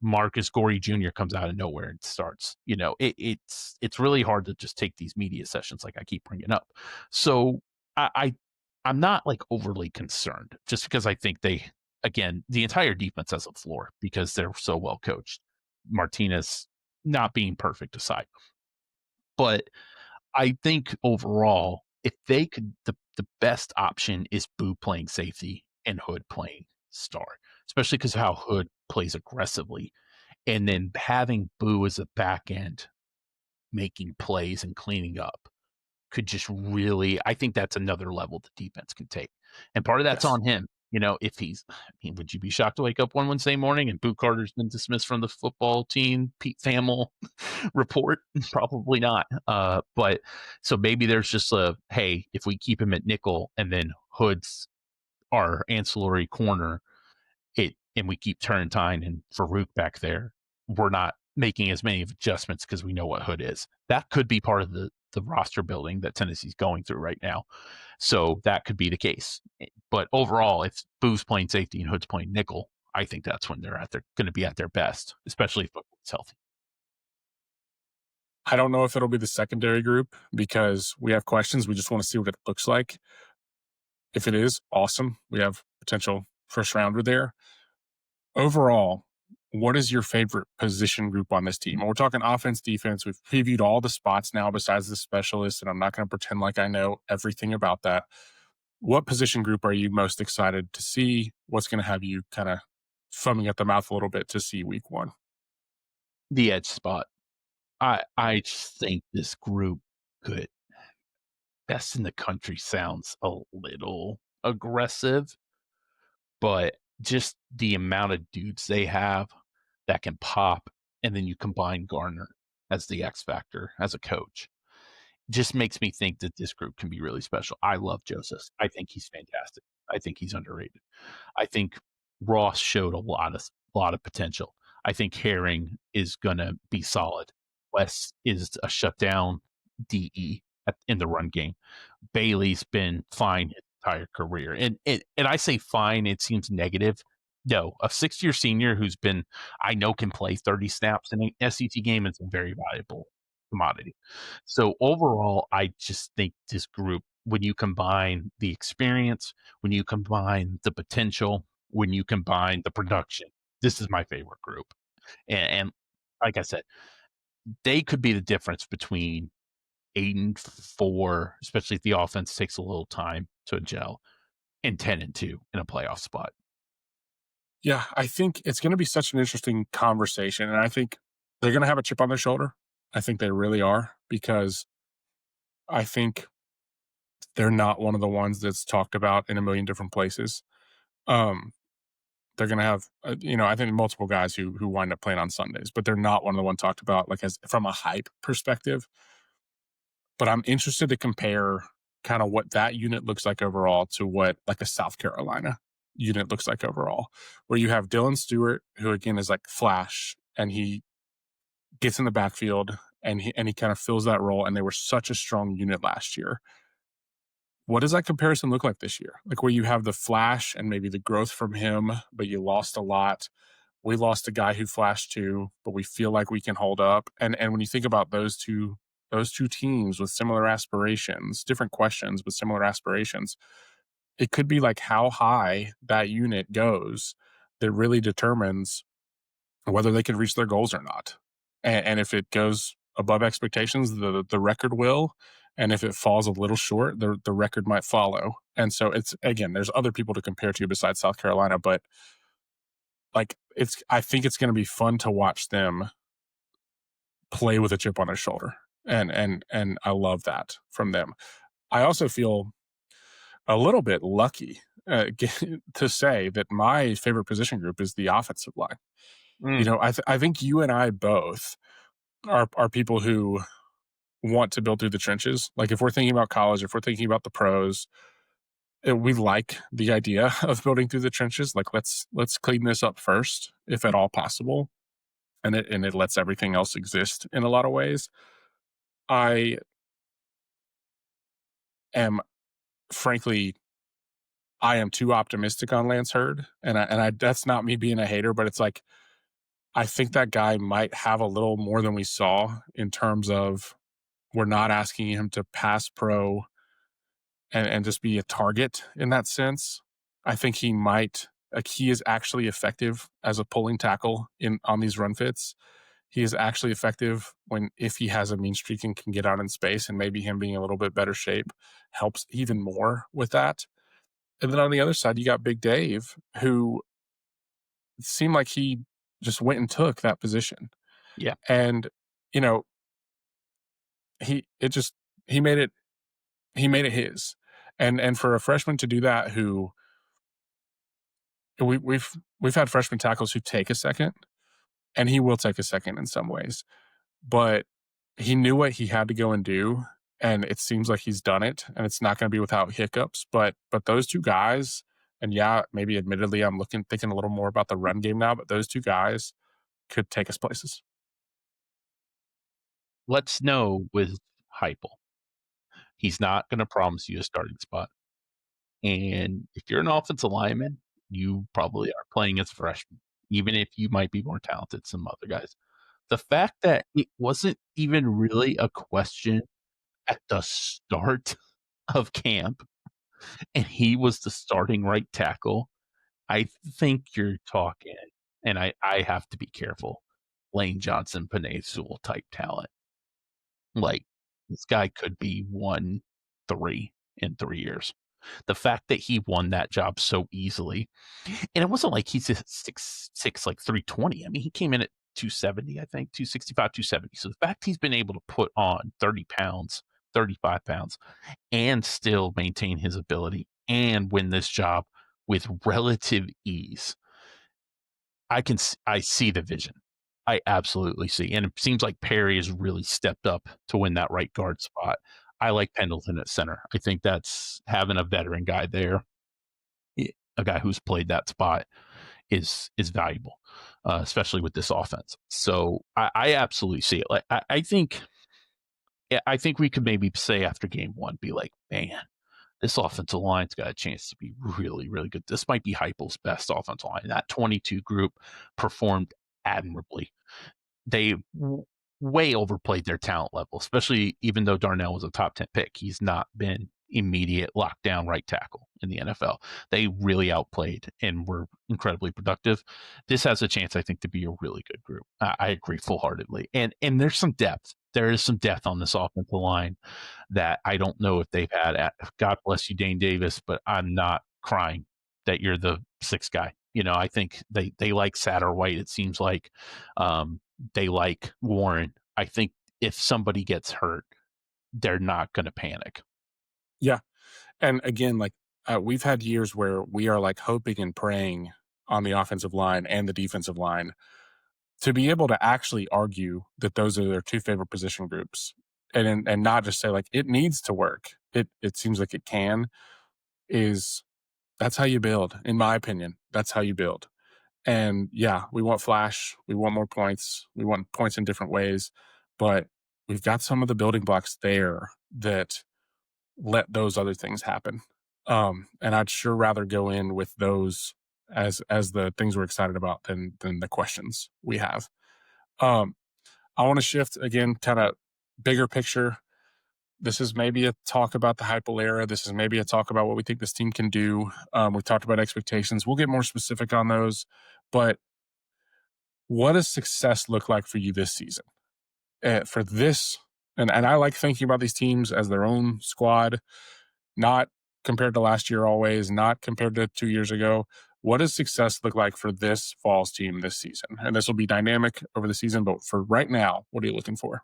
Marcus Gorey Jr. comes out of nowhere and starts. It's really hard to just take these media sessions like I keep bringing up. So I'm not like overly concerned just because I think the entire defense has a floor because they're so well coached. Martinez not being perfect aside, but I think overall if they could, the best option is Boo playing safety and Hood playing star, especially because how Hood plays aggressively, and then having Boo as a back end making plays and cleaning up could just really, I think that's another level the defense can take. And part of that's Yes. on him. You know, if he's, I mean, would you be shocked to wake up one Wednesday morning and Boo Carter's been dismissed from the football team, Pete Thamel report? Probably not. But so maybe there's just a, hey, if we keep him at nickel and then Hood's our ancillary corner, and we keep Turrentine and Farouk back there, we're not making as many adjustments because we know what Hood is. That could be part of the roster building that Tennessee's going through right now. So that could be the case. But overall, if Boo's playing safety and Hood's playing nickel, I think that's when they're going to be at their best, especially if it's healthy. I don't know if it'll be the secondary group because we have questions. We just want to see what it looks like. If it is, awesome. We have potential first rounder there. Overall, what is your favorite position group on this team? We're talking offense, defense. We've previewed all the spots now besides the specialists, and I'm not going to pretend like I know everything about that. What position group are you most excited to see? What's going to have you kind of foaming at the mouth a little bit to see week one? The edge spot. I just think this group could, best in the country sounds a little aggressive, but just the amount of dudes they have that can pop, and then you combine Garner as the X factor as a coach, just makes me think that this group can be really special. I love Joseph. I think he's fantastic. I think he's underrated. I think Ross showed a lot of potential. I think Herring is gonna be solid. Wes is a shutdown DE in the run game. Bailey's been fine his entire career. And I say fine, it seems negative. No, a 6-year senior who's been, I know, can play 30 snaps in an SEC game is a very valuable commodity. So overall, I just think this group, when you combine the experience, when you combine the potential, when you combine the production, this is my favorite group. And like I said, they could be the difference between 8-4, especially if the offense takes a little time to gel, and 10-2 in a playoff spot. Yeah, I think it's going to be such an interesting conversation. And I think they're going to have a chip on their shoulder. I think they really are because I think they're not one of the ones that's talked about in a million different places. Um, they're going to have, I think multiple guys who wind up playing on Sundays, but they're not one of the one talked about like as from a hype perspective. But I'm interested to compare kind of what that unit looks like overall to what like a South Carolina unit looks like overall, where you have Dylan Stewart, who again is like flash, and he gets in the backfield and he kind of fills that role. And they were such a strong unit last year. What does that comparison look like this year? Like where you have the flash and maybe the growth from him, but you lost a lot. We lost a guy who flashed too, but we feel like we can hold up. And when you think about those two teams with similar aspirations, different questions but similar aspirations, it could be like how high that unit goes that really determines whether they can reach their goals or not. And if it goes above expectations, the record will. And if it falls a little short, the record might follow. And so it's again, there's other people to compare to besides South Carolina, but like I think it's going to be fun to watch them play with a chip on their shoulder. And I love that from them. I also feel a little bit lucky to say that my favorite position group is the offensive line. Mm. I think you and I both are people who want to build through the trenches. Like if we're thinking about college, if we're thinking about the pros, we like the idea of building through the trenches. Like let's clean this up first, if at all possible, and it lets everything else exist in a lot of ways. I am frankly I am too optimistic on Lance Hurd, and I that's not me being a hater, but it's like I think that guy might have a little more than we saw in terms of we're not asking him to pass pro and just be a target in that sense. I think he might like he is actually effective as a pulling tackle in on these run fits. he is actually effective if he has a mean streak and can get out in space, and maybe him being a little bit better shape helps even more with that. And then on the other side, you got Big Dave, who seemed like he just went and took that position. Yeah. And, you know, he it just he made it he made it his. And for a freshman to do that, who we've had freshman tackles who take a second, and he will take a second in some ways, but he knew what he had to go and do, and it seems like he's done it, and it's not going to be without hiccups. But those two guys, and yeah, maybe admittedly, I'm thinking a little more about the run game now, but those two guys could take us places. Let's know with Heupel, he's not going to promise you a starting spot. And if you're an offensive lineman, you probably are playing as a freshman, even if you might be more talented than some other guys. The fact that it wasn't even really a question at the start of camp and he was the starting right tackle, I think you're talking, and I have to be careful, Lane Johnson, Panay Sewell type talent. Like, this guy could be 1-3 in 3 years. The fact that he won that job so easily, and it wasn't like he's a 6'6", like 320. I mean, he came in at 270, I think, 265, 270. So the fact he's been able to put on 30 pounds, 35 pounds, and still maintain his ability and win this job with relative ease, I see the vision. I absolutely see, and it seems like Perry has really stepped up to win that right guard spot. I like Pendleton at center. I think that's having a veteran guy there, a guy who's played that spot is valuable, especially with this offense. So I absolutely see it. Like I think we could maybe say after game one, be like, man, this offensive line's got a chance to be really, really good. This might be Heupel's best offensive line. That 22 group performed admirably. They way overplayed their talent level, especially even though Darnell was a top 10 pick. He's not been immediate lockdown right tackle in the NFL. They really outplayed and were incredibly productive. This has a chance, I think, to be a really good group. I agree full heartedly. And there's some depth. There is some depth on this offensive line that I don't know if they've had. God bless you, Dane Davis, but I'm not crying that you're the sixth guy. I think they like Satterwhite. It seems like they like Warren. I think if somebody gets hurt, they're not going to panic. Yeah. And again, like we've had years where we are like hoping and praying on the offensive line and the defensive line to be able to actually argue that those are their two favorite position groups, and not just say like it needs to work. It seems like it can. Is That's how you build, in my opinion. That's how you build. And yeah, we want flash, we want more points, we want points in different ways, but we've got some of the building blocks there that let those other things happen. And I'd sure rather go in with those as the things we're excited about than the questions we have. Um, I want to shift again, kind of bigger picture. This is maybe a talk about the Heupel era. This is maybe a talk about what we think this team can do. We've talked about expectations. We'll get more specific on those. But what does success look like for you this season? For this, and I like thinking about these teams as their own squad, not compared to last year always, not compared to 2 years ago. What does success look like for this Falls team this season? And this will be dynamic over the season, but for right now, what are you looking for?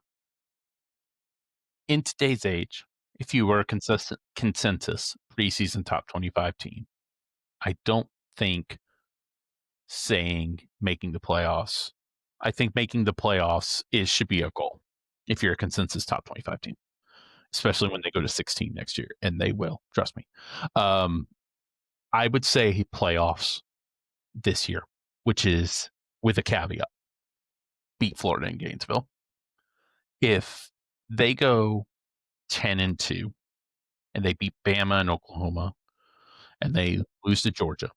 In today's age, if you were a consensus preseason top 25 team, I don't think saying making the playoffs. I think making the playoffs should be a goal if you're a consensus top 25 team, especially when they go to 16 next year, and they will, trust me. I would say playoffs this year, which is with a caveat, beat Florida and Gainesville. If they go 10-2 and they beat Bama and Oklahoma and they lose to Georgia,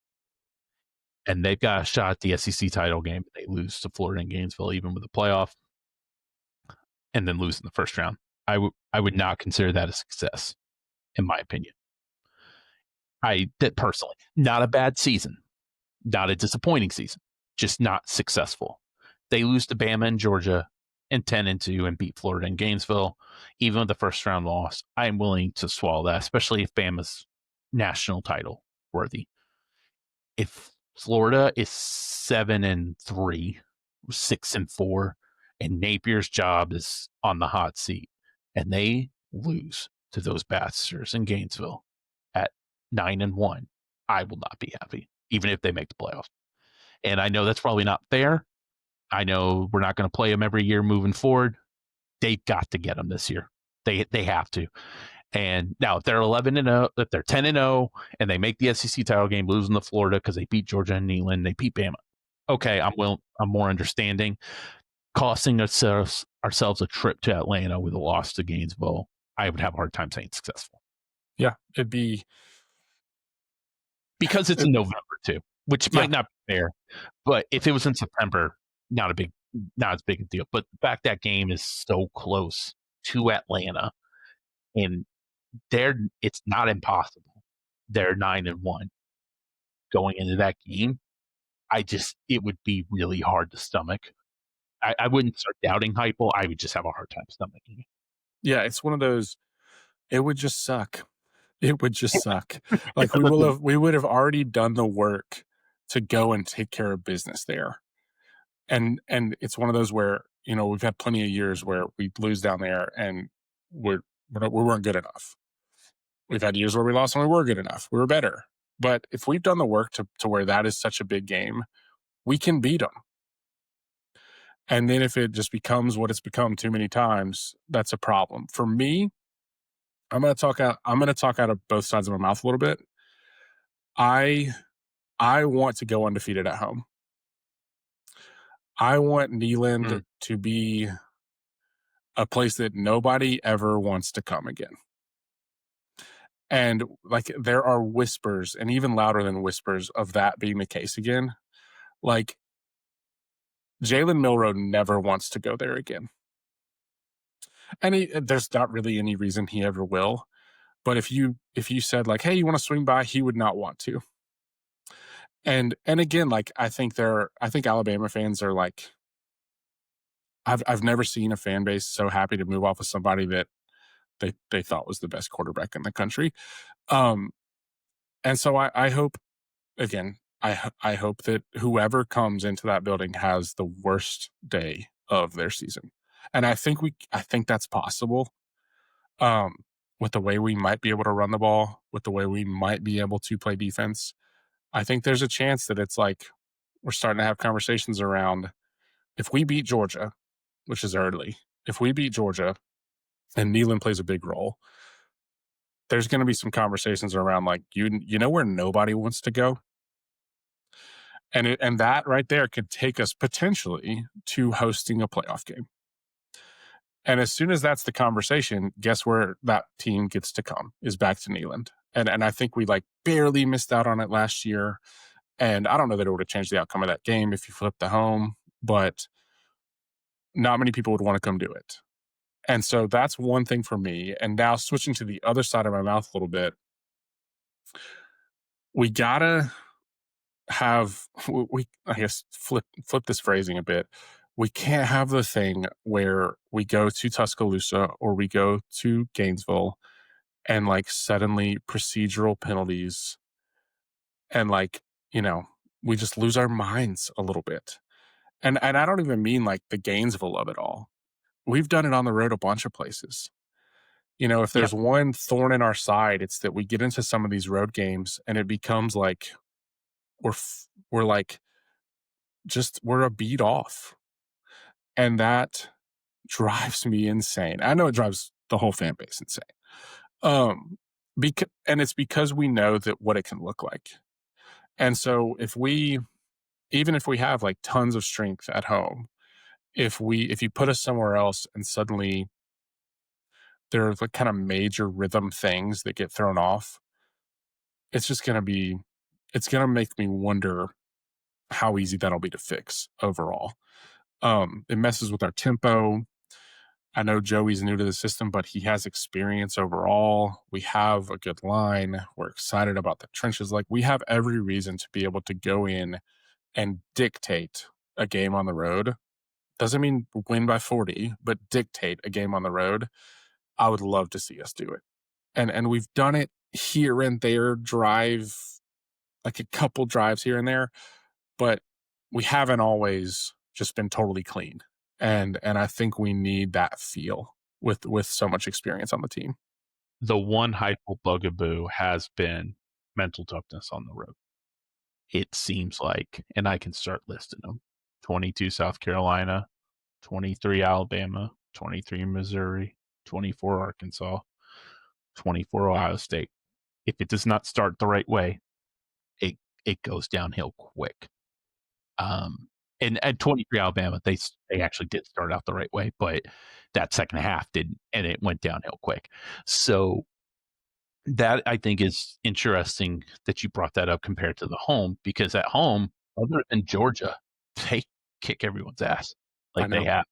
and they've got a shot at the SEC title game, they lose to Florida and Gainesville, even with a playoff, and then lose in the first round, I would not consider that a success, in my opinion. I did personally. Not a bad season, not a disappointing season, just not successful. they lose to Bama and Georgia and 10-2 and beat Florida and Gainesville, even with the first round loss, I'm willing to swallow that, especially if Bama's national title worthy. If Florida is 7-3, 6-4, and Napier's job is on the hot seat, and they lose to those bastards in Gainesville at 9-1, I will not be happy, even if they make the playoffs. And I know that's probably not fair. I know we're not going to play them every year moving forward. They've got to get them this year. They have to. And now if they're 11-0, if they're 10-0, and they make the SEC title game, losing to Florida because they beat Georgia and Neyland, they beat Bama. Okay, I'm more understanding. Costing ourselves a trip to Atlanta with a loss to Gainesville, I would have a hard time saying successful. Yeah, it'd be because it's in November too, which might not be fair. But if it was in September, not as big a deal. But the fact that game is so close to Atlanta, and it's not impossible. They're 9-1 going into that game. It would be really hard to stomach. I wouldn't start doubting Heupel. I would just have a hard time stomaching it. Yeah, it's one of those. It would just suck. It would just suck. Like we would have already done the work to go and take care of business there. And it's one of those where, we've had plenty of years where we lose down there and we weren't good enough. We've had years where we lost and we were good enough. We were better. But if we've done the work to where that is such a big game, we can beat them. And then if it just becomes what it's become too many times, that's a problem. For me, I'm going to talk out of both sides of my mouth a little bit. I want to go undefeated at home. I want Neyland to be a place that nobody ever wants to come again. And like there are whispers, and even louder than whispers, of that being the case again. Like Jalen Milroe never wants to go there again. And there's not really any reason he ever will. But if you said like, hey, you want to swing by, he would not want to. And again, like I think Alabama fans are like, I've never seen a fan base so happy to move off of somebody that they thought was the best quarterback in the country. And so I hope, again, I hope that whoever comes into that building has the worst day of their season. And I think that's possible. With the way we might be able to run the ball, with the way we might be able to play defense, I think there's a chance that it's like we're starting to have conversations around if we beat Georgia, which is early, if we beat Georgia and Neyland plays a big role, there's going to be some conversations around like, you know where nobody wants to go? And that right there could take us potentially to hosting a playoff game. And as soon as that's the conversation, guess where that team gets to come is back to Neyland. And I think we like barely missed out on it last year. And I don't know that it would have changed the outcome of that game if you flipped the home, but not many people would want to come do it. And so that's one thing for me. And now switching to the other side of my mouth a little bit, we gotta have I guess flip this phrasing a bit. We can't have the thing where we go to Tuscaloosa or we go to Gainesville and like suddenly procedural penalties and like, we just lose our minds a little bit. And I don't even mean like the Gainesville of it all. We've done it on the road a bunch of places. If there's one thorn in our side, it's that we get into some of these road games and it becomes like we're like we're a beat off. And that drives me insane. I know it drives the whole fan base insane. And it's because we know that what it can look like. And so even if we have like tons of strength at home, if you put us somewhere else and suddenly there are like kind of major rhythm things that get thrown off, it's going to make me wonder how easy that'll be to fix overall. It messes with our tempo. I know Joey's new to the system, but he has experience overall. We have a good line. We're excited about the trenches. Like we have every reason to be able to go in and dictate a game on the road Doesn't mean win by 40, but dictate a game on the road. I would love to see us do it. And we've done it here and there, drive like a couple drives here and there, but we haven't always just been totally clean. And I think we need that feel with so much experience on the team. The one Heupel bugaboo has been mental toughness on the road. It seems like, and I can start listing them: 22 South Carolina, 23 Alabama, 23 Missouri, 24 Arkansas, 24 Ohio State. If it does not start the right way, it goes downhill quick. Um, and at 23 Alabama, they actually did start out the right way, but that second half didn't, and it went downhill quick. So that I think is interesting that you brought that up compared to the home, because at home, other than Georgia, they kick everyone's ass I like they know. have.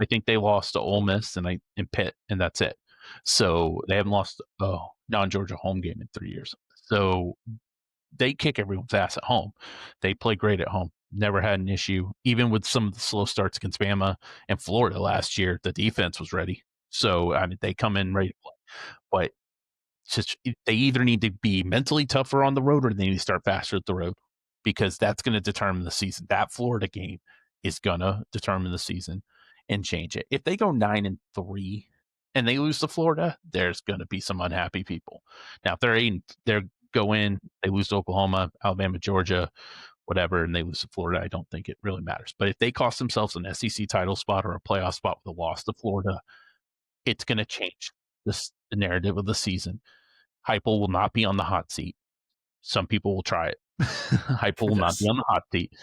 I think they lost to Ole Miss and Pitt, and that's it. So they haven't lost a non-Georgia home game in 3 years. So they kick everyone's ass at home. They play great at home. Never had an issue. Even with some of the slow starts against Bama and Florida last year, the defense was ready. So I mean, they come in ready to play. But just they either need to be mentally tougher on the road or they need to start faster at the road, because that's going to determine the season. That Florida game is going to determine the season and change it. If they go 9-3 and they lose to Florida, there's going to be some unhappy people. Now, if they're 8, they go in, they lose to Oklahoma, Alabama, Georgia, whatever, and they lose to Florida, I don't think it really matters. But if they cost themselves an SEC title spot or a playoff spot with a loss to Florida, it's going to change the narrative of the season. Heupel will not be on the hot seat. Some people will try it. Heupel will not be Yes. on the hot seat,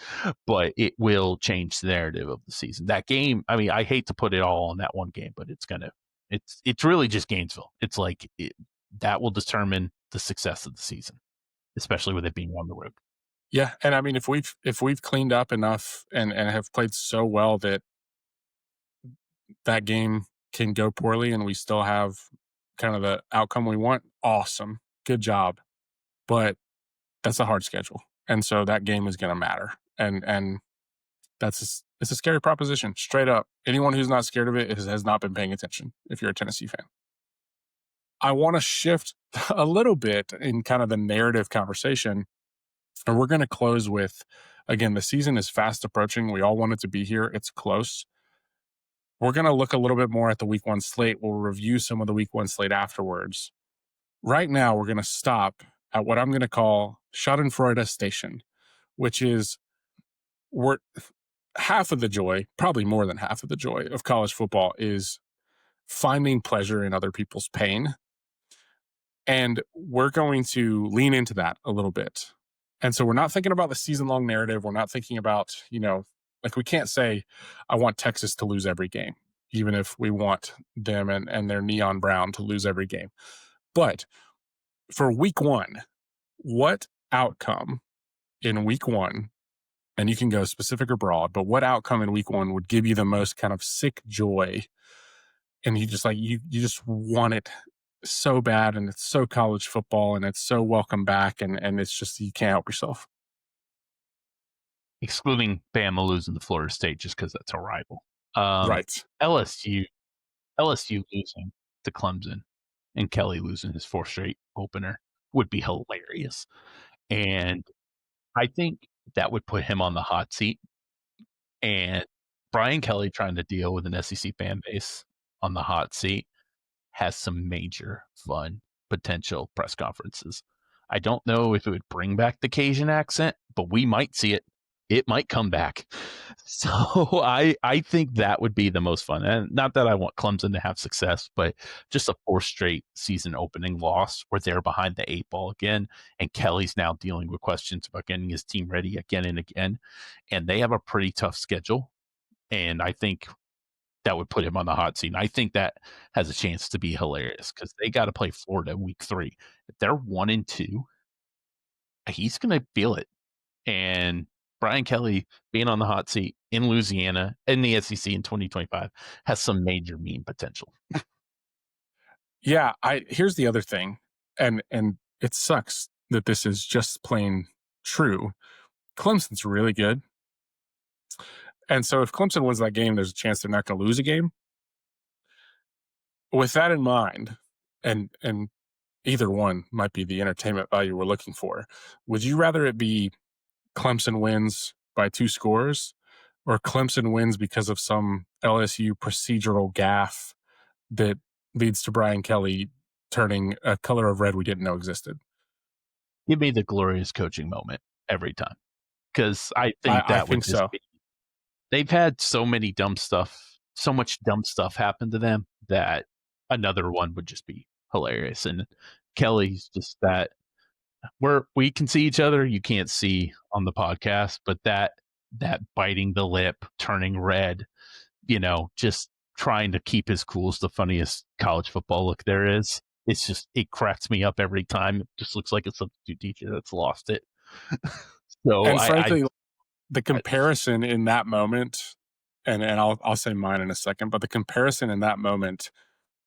but it will change the narrative of the season. That game, I mean, I hate to put it all on that one game, but it's really just Gainesville. It's like that will determine the success of the season, especially with it being on the road. Yeah, and I mean, if we've cleaned up enough and have played so well that that game can go poorly and we still have kind of the outcome we want, awesome. Good job. But that's a hard schedule. And so that game is going to matter. And it's a scary proposition, straight up. Anyone who's not scared of it has not been paying attention if you're a Tennessee fan. I want to shift a little bit in kind of the narrative conversation. And we're going to close with, again, the season is fast approaching. We all want it to be here. It's close. We're going to look a little bit more at the week 1 slate. We'll review some of the week 1 slate afterwards. Right now, we're going to stop at what I'm going to call Schadenfreude Station, which is we're half of the joy, probably more than half of the joy of college football is finding pleasure in other people's pain. And we're going to lean into that a little bit. And so we're not thinking about the season long narrative. We're not thinking about, like we can't say, I want Texas to lose every game, even if we want them and their neon brown to lose every game. But for week 1, what outcome in week 1, and you can go specific or broad, but what outcome in week 1 would give you the most kind of sick joy? And you just you just want it so bad, and it's so college football, and it's so welcome back, and it's just you can't help yourself. Excluding Bama losing to Florida State just because that's a rival. Um, Right. LSU LSU losing to Clemson and Kelly losing his 4th straight opener would be hilarious. And I think that would put him on the hot seat. And Brian Kelly trying to deal with an SEC fan base on the hot seat has some major fun potential press conferences. I don't know if it would bring back the Cajun accent, but we might see it. It might come back. So I think that would be the most fun. And not that I want Clemson to have success, but just a 4th straight season opening loss where they're behind the 8 ball again. And Kelly's now dealing with questions about getting his team ready again and again. And they have a pretty tough schedule. And I think that would put him on the hot seat. And I think that has a chance to be hilarious because they got to play Florida week 3. If they're 1-2, he's going to feel it. And Brian Kelly being on the hot seat in Louisiana in the SEC in 2025 has some major meme potential. Yeah. Here's the other thing, and it sucks that this is just plain true. Clemson's really good, And so if Clemson wins that game, there's a chance they're not going to lose a game. With that in mind, and either one might be the entertainment value we're looking for. Would you rather it be Clemson wins by 2 scores or Clemson wins because of some LSU procedural gaffe that leads to Brian Kelly turning a color of red we didn't know existed? Give me the glorious coaching moment every time, because I think I that would think just so. be they've had so much dumb stuff happen to them that another one would just be hilarious. And Kelly's just that we can see each other, you can't see on the podcast, but that biting the lip, turning red, just trying to keep his cool is the funniest college football look there is. It's just it cracks me up every time. It just looks like a substitute teacher that's lost it. So And frankly, the I comparison in that moment, and I'll say mine in a second, but the comparison in that moment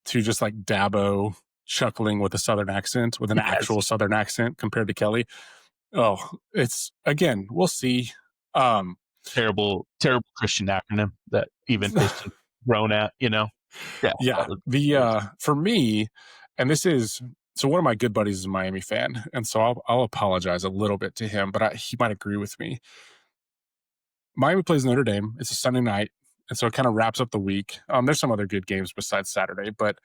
to just like Dabo chuckling with a Southern accent, with an yes, actual Southern accent compared to Kelly. Oh, it's again, we'll see. Um, terrible Christian acronym that even Christian grown at. Yeah, yeah, that was the hilarious. for me, and this is so one of my good buddies is a Miami fan, and so I'll apologize a little bit to him, but he might agree with me. Miami plays Notre Dame. It's a Sunday night, and so it kind of wraps up the week. There's some other good games besides Saturday, but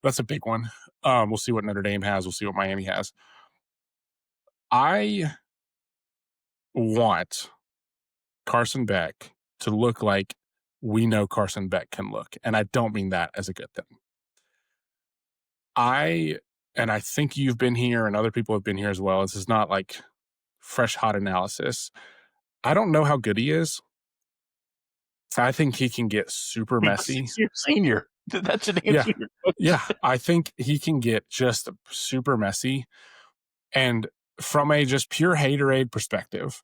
that's a big one. We'll see what Notre Dame has. We'll see what Miami has. I want Carson Beck to look like we know Carson Beck can look, and I don't mean that as a good thing. I and I think you've been here, and other people have been here as well. This is not like fresh hot analysis. I don't know how good he is. I think he can get super He's a messy. 6-year senior. That should Yeah. answer your question. Yeah. I think he can get just super messy. And from a just pure haterade perspective,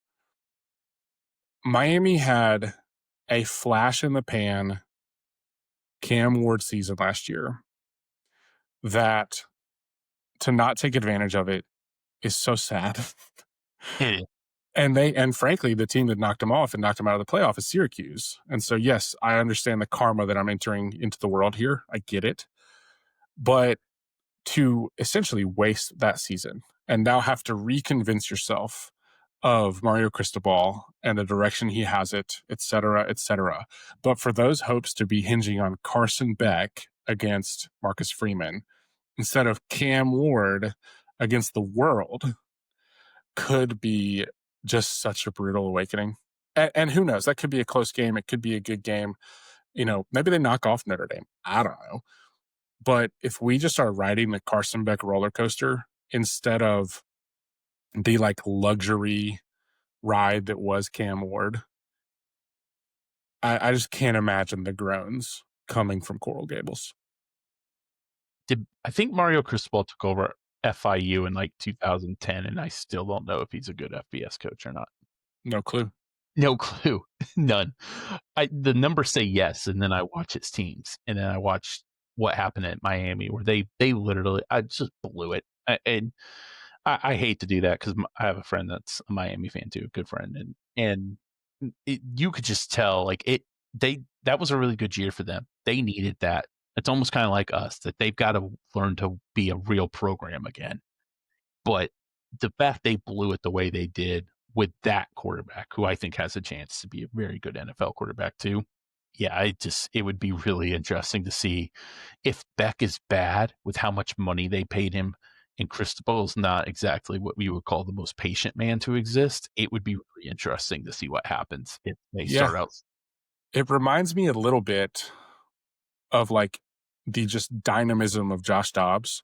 Miami had a flash in the pan Cam Ward season last year that to not take advantage of it is so sad. Yeah, And frankly, the team that knocked him off and knocked him out of the playoff is Syracuse. And so, yes, I understand the karma that I'm entering into the world here. I get it. But to essentially waste that season and now have to reconvince yourself of Mario Cristobal and the direction he has it, et cetera, et cetera. But for those hopes to be hinging on Carson Beck against Marcus Freeman instead of Cam Ward against the world could be just such a brutal awakening. And who knows? That could be a close game. It could be a good game. Maybe they knock off Notre Dame. I don't know. But if we just are riding the Carson Beck roller coaster instead of the like luxury ride that was Cam Ward, I just can't imagine the groans coming from Coral Gables. I think Mario Cristobal took over FIU in like 2010, and I still don't know if he's a good FBS coach or not. No clue. No clue, none. The numbers say yes, and then I watch his teams, and then I watch what happened at Miami, where they literally I just blew it. And I hate to do that because I have a friend that's a Miami fan too, a good friend, and you could just tell like that was a really good year for them. They needed that. It's almost kind of like us that they've got to learn to be a real program again. But the fact they blew it the way they did with that quarterback, who I think has a chance to be a very good NFL quarterback too. Yeah, it would be really interesting to see if Beck is bad with how much money they paid him and Cristobal is not exactly what we would call the most patient man to exist. It would be really interesting to see what happens if they Yeah. start out. It reminds me a little bit of like the just dynamism of Josh Dobbs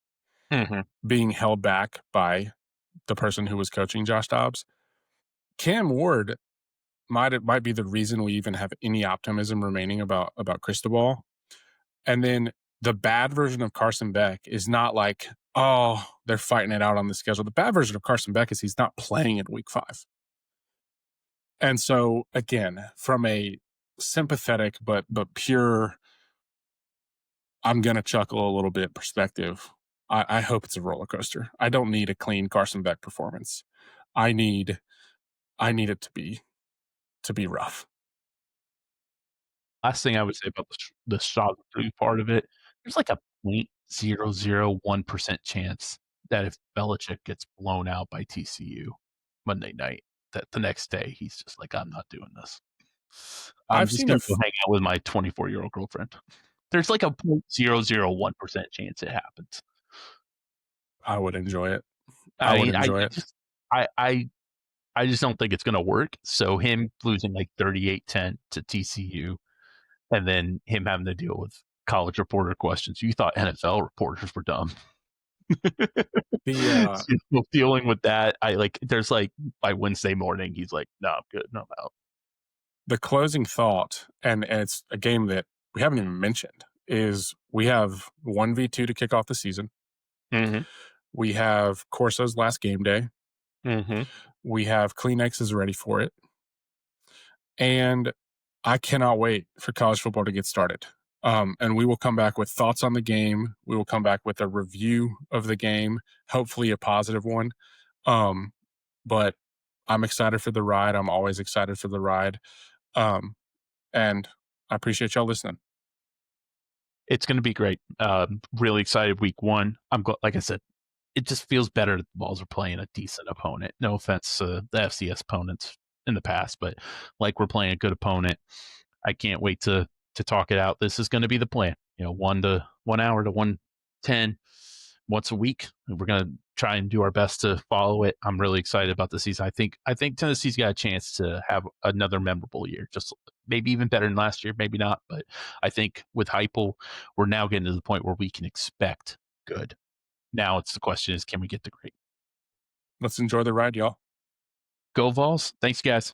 Mhm. being held back by the person who was coaching Josh Dobbs. Cam Ward might be the reason we even have any optimism remaining about Cristobal. And then the bad version of Carson Beck is not like, oh, they're fighting it out on the schedule. The bad version of Carson Beck is he's not playing in week 5. And so again, from a sympathetic but pure, I'm gonna chuckle a little bit perspective, I hope it's a roller coaster. I don't need a clean Carson Beck performance. I need it to be rough. Last thing I would say about the Schadenfreude part of it, there's like a 0.001% chance that if Belichick gets blown out by TCU Monday night, that the next day he's just like, "I'm not doing this. I'm I've just seen a gonna go f- hang out with my 24-year-old girlfriend." There's like a 0.001% chance it happens. I would enjoy it. I I would mean, enjoy I it. just I I I just don't think it's gonna work, so him losing, like, 38-10 to TCU and then him having to deal with college reporter questions. You thought NFL reporters were dumb. The So dealing with that, I like there's like by Wednesday morning, he's like, "No, I'm good. No, I'm out." the closing thought, and it's a game that we haven't even mentioned, is we have 1v2 to kick off the season. Mhm, We have Corso's last game day. mhm. We have Kleenexes ready for it. And I cannot wait for college football to get started. And we will come back with thoughts on the game. We will come back with a review of the game, hopefully a positive one. Um, but I'm excited for the ride. I'm always excited for the ride. Um, and I appreciate y'all listening. It's gonna be great. Really excited week 1. Like I said, it just feels better that the Vols are playing a decent opponent. No offense to the FCS opponents in the past, but like we're playing a good opponent. I can't wait to talk it out. This is going to be the plan. 1 hour to 110 once a week. We're going to try and do our best to follow it. I'm really excited about the season. I think Tennessee's got a chance to have another memorable year. Just maybe even better than last year, maybe not, but I think with Heupel, we're now getting to the point where we can expect good. Now it's the question is, can we get the great? Let's enjoy the ride, y'all. Go Vols. Thanks, guys.